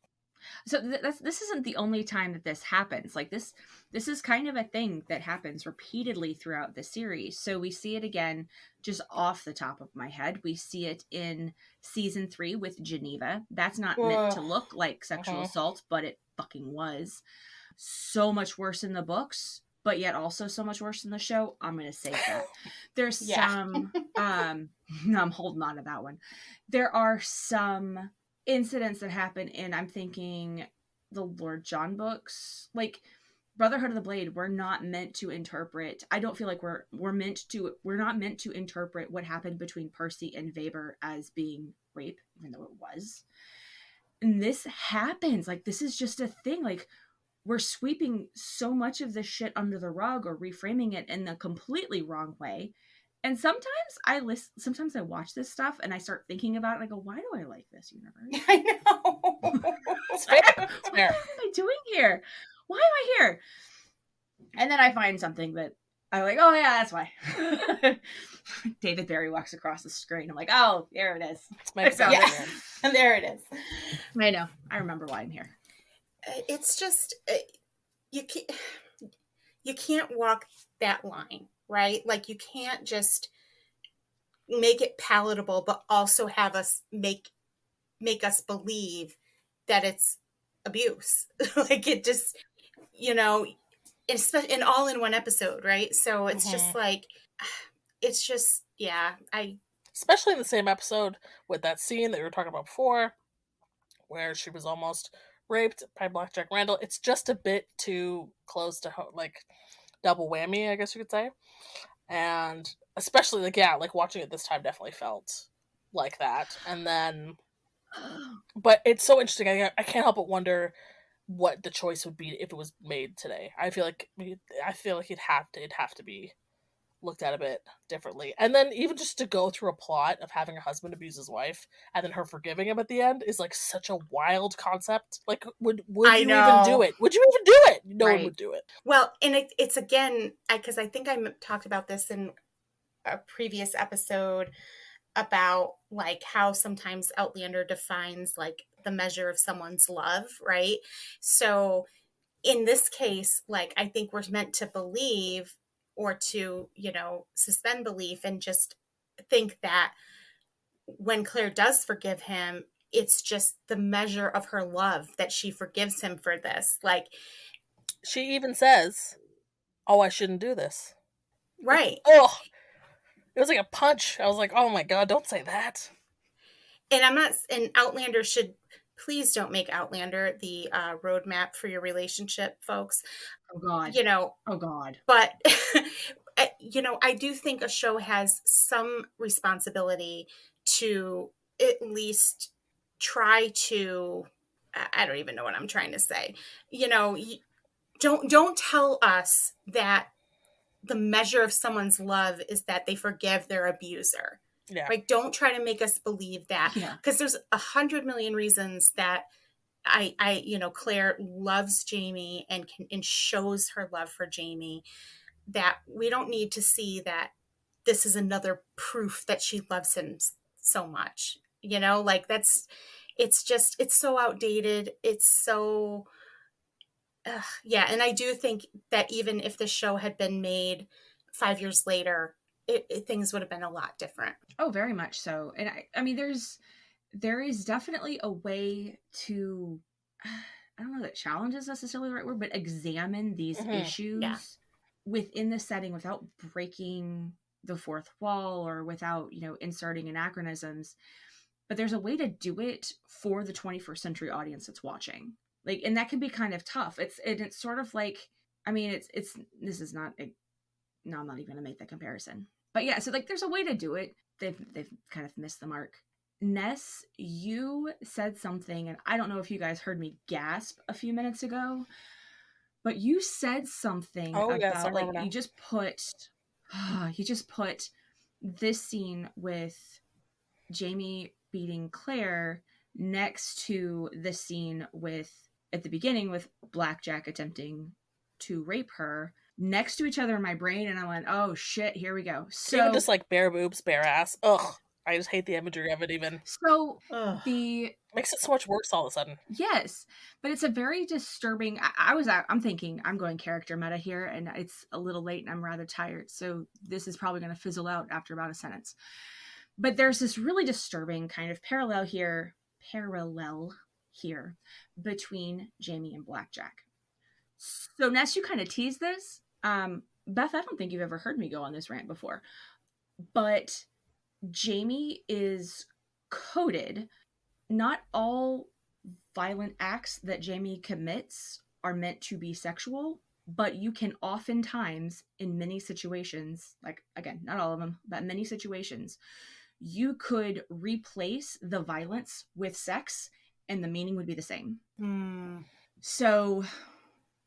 So this isn't the only time that this happens. Like, this is kind of a thing that happens repeatedly throughout the series. So we see it again, just off the top of my head. We see it in season 3 with Geneva. That's not meant to look like sexual assault, but it fucking was. So much worse in the books, but yet also so much worse in the show. I'm going to say that. There's some, I'm holding on to that one. There are some incidents that happen in, I'm thinking, the Lord John books, like Brotherhood of the Blade. We're not meant to interpret. I don't feel like we're not meant to interpret what happened between Percy and Weber as being rape, even though it was. And this happens. Like, this is just a thing. Like, we're sweeping so much of this shit under the rug, or reframing it in a completely wrong way. And sometimes I watch this stuff and I start thinking about it and I go, why do I like this universe? I know. What am I doing here? Why am I here? And then I find something that I'm like, oh yeah, that's why. David Barry walks across the screen. I'm like, oh, there it is. And there it is. I know. I remember why I'm here. It's just, you can't walk that line, right? Like, you can't just make it palatable, but also have us make us believe that it's abuse. Like, it just, and all in one episode, right? So it's just like, it's just, especially in the same episode with that scene that we were talking about before, where she was almost raped by Blackjack Randall. It's just a bit too close to like double whammy, I guess you could say. And especially like watching it this time definitely felt like that. And then, but it's so interesting. I can't help but wonder what the choice would be if it was made today. I feel like it'd have to be looked at a bit differently. And then even just to go through a plot of having a husband abuse his wife and then her forgiving him at the end is like such a wild concept. Like, would you even do it? Would you even do it? No one would do it. Well, and it's again, because I think I talked about this in a previous episode about like how sometimes Outlander defines like the measure of someone's love, right? So in this case, like, I think we're meant to believe, or to, suspend belief and just think that when Claire does forgive him, it's just the measure of her love that she forgives him for this. Like, she even says, oh, I shouldn't do this. Right. Oh, it was like a punch. I was like, oh my God, don't say that. And and Outlander should please don't make Outlander the roadmap for your relationship, folks. Oh God. You know. Oh God. But you know, I do think a show has some responsibility to at least try to, I don't even know what I'm trying to say. You know, don't tell us that the measure of someone's love is that they forgive their abuser. Yeah. Like, don't try to make us believe that, because there's 100 million reasons that I you know, Claire loves Jamie and shows her love for Jamie, that we don't need to see that this is another proof that she loves him so much. You know, like it's so outdated. It's so, yeah. And I do think that even if the show had been made 5 years later, things would have been a lot different. Oh, very much so. And I mean, there is definitely a way to, I don't know that challenge is necessarily the right word, but examine these issues within the setting without breaking the fourth wall or without, you know, inserting anachronisms. But there's a way to do it for the 21st century audience that's watching. Like, and that can be kind of tough. It's sort of like, I mean, this is not no, I'm not even gonna make that comparison. But yeah, so like there's a way to do it. They've kind of missed the mark. Ness, you said something, and I don't know if you guys heard me gasp a few minutes ago, but you said something about like you just put this scene with Jamie beating Claire next to the scene with at the beginning with Blackjack attempting to rape her next to each other in my brain, and I went, oh shit, here we go. So even just like bare boobs, bare ass. Ugh. I just hate the imagery of it even. So makes it so much worse all of a sudden. Yes, but it's a very disturbing. I'm thinking I'm going character meta here, and it's a little late and I'm rather tired, so this is probably going to fizzle out after about a sentence. But there's this really disturbing kind of parallel here between Jamie and Blackjack. So Ness, you kind of teased this. Beth, I don't think you've ever heard me go on this rant before, but Jamie is coded. Not all violent acts that Jamie commits are meant to be sexual, but you can oftentimes, in many situations, like, again, not all of them, but many situations, you could replace the violence with sex and the meaning would be the same. So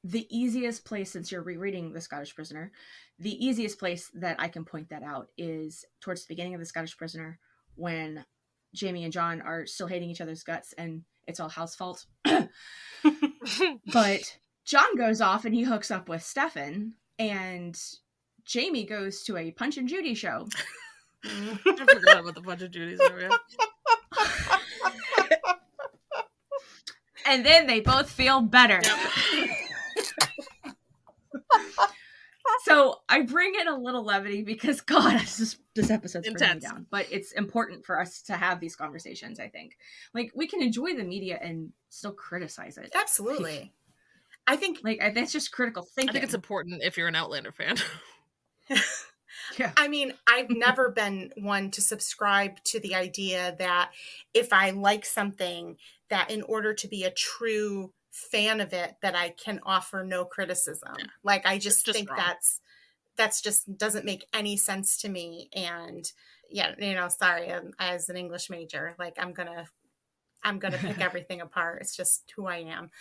the easiest place, since you're rereading The Scottish Prisoner, the easiest place that I can point that out is towards the beginning of The Scottish Prisoner, when Jamie and John are still hating each other's guts and it's all Hal's fault. But John goes off and he hooks up with Stefan, and Jamie goes to a Punch and Judy show. I forgot about the Punch and Judy show, And then they both feel better. Yep. So I bring in a little levity because, God, this episode's bringing me down. But it's important for us to have these conversations, I think. Like, we can enjoy the media and still criticize it. Absolutely. I think... like, that's just critical thinking. I think it's important if you're an Outlander fan. Yeah. I mean, I've never been one to subscribe to the idea that if I like something, that in order to be a true fan of it, that I can offer no criticism. Yeah. Like, I just think wrong. That's just doesn't make any sense to me. And yeah, you know, sorry, as an English major, like I'm gonna pick everything apart. It's just who I am.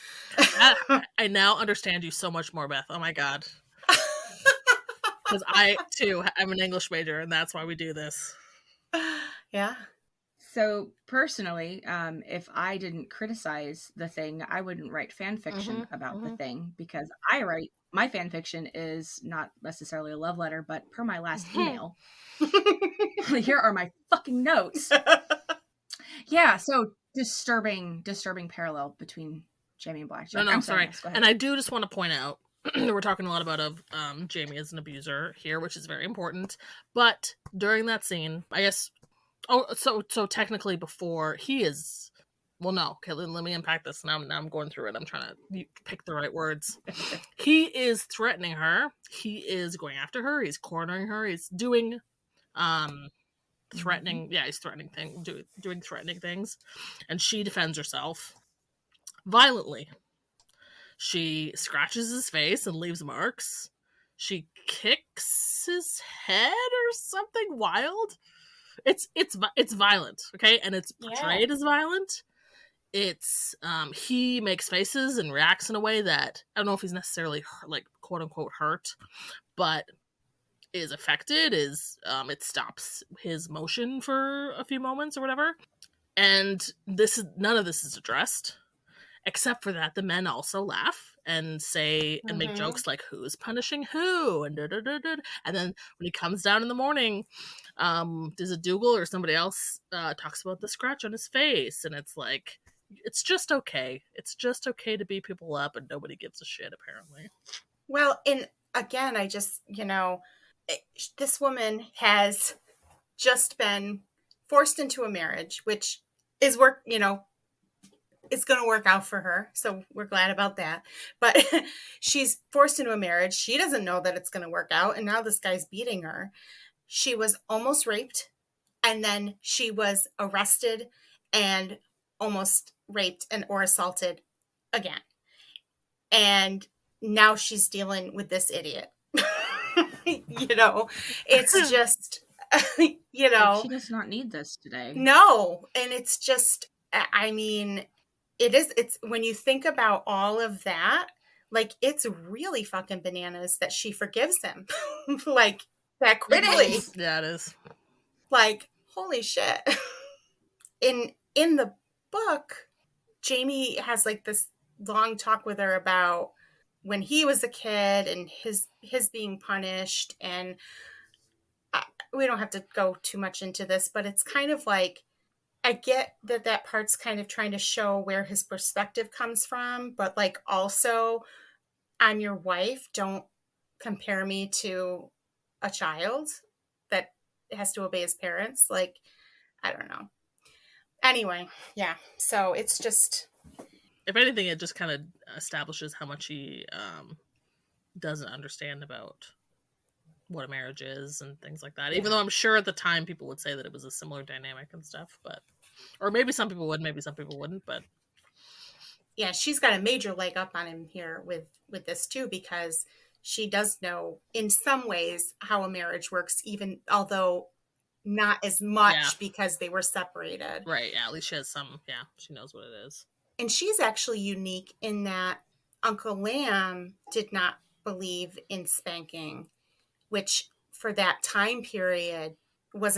I now understand you so much more, Beth. Oh my God. Because I too am an English major, and that's why we do this. Yeah. So personally, if I didn't criticize the thing, I wouldn't write fan fiction about the thing, because my fan fiction is not necessarily a love letter, but per my last email, here are my fucking notes. Yeah, so disturbing parallel between Jamie and Blackjack. No, I'm sorry. And I do just want to point out, we're talking a lot about Jamie as an abuser here, which is very important. But during that scene, I guess. Oh, so technically before he is, well, no. Okay, let me unpack this. Now I'm going through it. I'm trying to pick the right words. He is threatening her. He is going after her. He's cornering her. He's doing, threatening. Yeah, he's threatening doing threatening things, and she defends herself. violently. She scratches his face and leaves marks. She kicks his head or something wild. It's violent, okay, and it's portrayed as violent. It's he makes faces and reacts in a way that I don't know if he's necessarily like quote unquote hurt, but is affected. Is it stops his motion for a few moments or whatever, and none of this is addressed. Except for that, the men also laugh and say and make jokes like who's punishing who and and then when he comes down in the morning, there's a Dougal or somebody else talks about the scratch on his face, and it's like it's just okay. It's just okay to beat people up, and nobody gives a shit apparently. Well, and again, I just this woman has just been forced into a marriage, which is it's going to work out for her. So we're glad about that. But she's forced into a marriage. She doesn't know that it's going to work out. And now this guy's beating her. She was almost raped. And then she was arrested and almost raped or assaulted again. And now she's dealing with this idiot. It's just, Like, she does not need this today. No. And it's just, I mean, it's when you think about all of that, like, it's really fucking bananas that she forgives him like that quickly. Yeah, it is. Like, holy shit. In the book, Jamie has like this long talk with her about when he was a kid and his being punished, and we don't have to go too much into this, but it's kind of like, I get that part's kind of trying to show where his perspective comes from, but like also, I'm your wife. Don't compare me to a child that has to obey his parents. Like, I don't know. Anyway, yeah. So it's just, if anything, it just kind of establishes how much he doesn't understand about what a marriage is and things like that. Even though I'm sure at the time people would say that it was a similar dynamic and stuff, but or maybe some people would, maybe some people wouldn't, but yeah, she's got a major leg up on him here with this too, because she does know in some ways how a marriage works, even although not as much because they were separated. Right. Yeah, at least she has some, she knows what it is. And she's actually unique in that Uncle Lamb did not believe in spanking, which for that time period was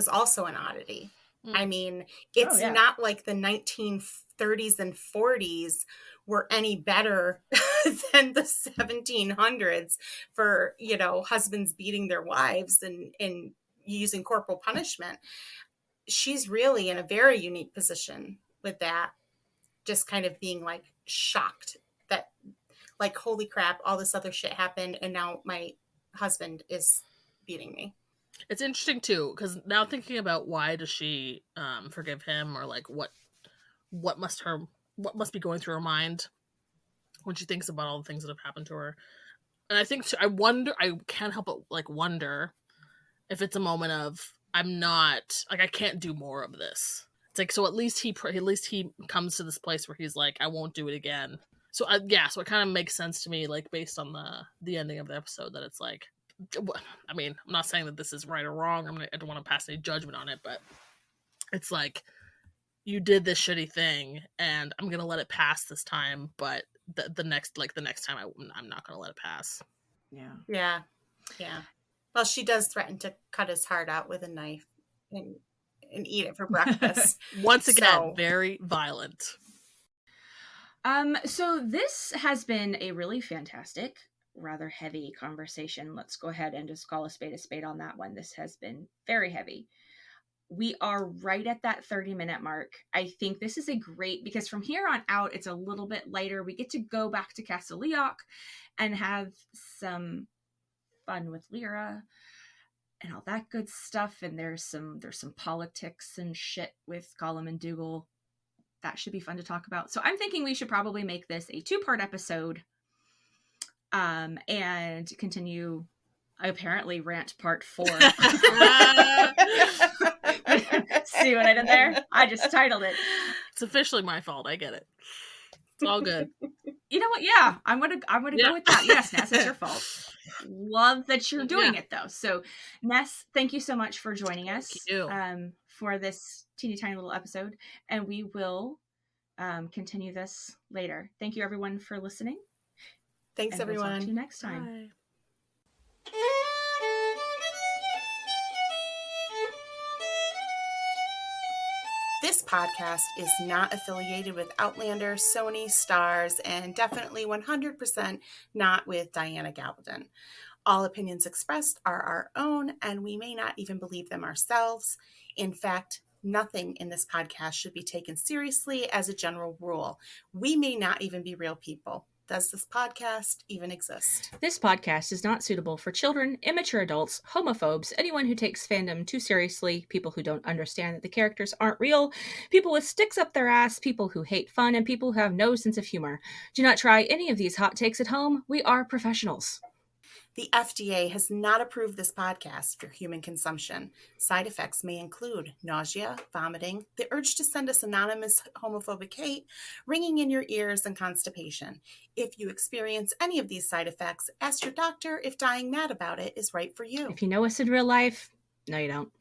also an oddity. I mean, it's not like the 1930s and 40s were any better than the 1700s for, husbands beating their wives and using corporal punishment. She's really in a very unique position with that, just kind of being like shocked that like, holy crap, all this other shit happened and now my husband is beating me. It's interesting too, because now thinking about why does she forgive him, or like what must be going through her mind when she thinks about all the things that have happened to her. And I think I can't help but like wonder if it's a moment of I'm not like I can't do more of this. It's like, so at least he comes to this place where he's like, I won't do it again. So so it kind of makes sense to me, like based on the ending of the episode, that it's like, I mean, I'm not saying that this is right or wrong. I don't want to pass any judgment on it, but it's like, you did this shitty thing, and I'm gonna let it pass this time. But the next time, I'm not gonna let it pass. Yeah. Well, she does threaten to cut his heart out with a knife and eat it for breakfast. Once again, very violent. So this has been a really fantastic, rather heavy conversation. Let's go ahead and just call a spade on that one. This has been very heavy. We are right at that 30-minute mark. I think this is a great, because from here on out, it's a little bit lighter. We get to go back to Castle Leoch and have some fun with Lyra and all that good stuff. And there's some politics and shit with Gollum and Dougal. That should be fun to talk about. So I'm thinking we should probably make this a 2-part episode and continue, apparently, rant part 4. See what I did there? I just titled it. It's officially my fault. I get it. It's all good. You know what? Yeah, I'm gonna go with that. Yes, Ness, it's your fault. Love that you're doing it though. So, Ness, thank you so much for joining us for this teeny tiny little episode, and we will continue this later. Thank you, everyone, for listening. Thanks, everyone. We'll talk to you next time. Bye. This podcast is not affiliated with Outlander, Sony, Stars, and definitely 100% not with Diana Gabaldon. All opinions expressed are our own, and we may not even believe them ourselves. In fact, nothing in this podcast should be taken seriously as a general rule. We may not even be real people. Does this podcast even exist? This podcast is not suitable for children, immature adults, homophobes, anyone who takes fandom too seriously, people who don't understand that the characters aren't real, people with sticks up their ass, people who hate fun, and people who have no sense of humor. Do not try any of these hot takes at home. We are professionals. The FDA has not approved this podcast for human consumption. Side effects may include nausea, vomiting, the urge to send us anonymous homophobic hate, ringing in your ears, and constipation. If you experience any of these side effects, ask your doctor if dying mad about it is right for you. If you know us in real life, no, you don't.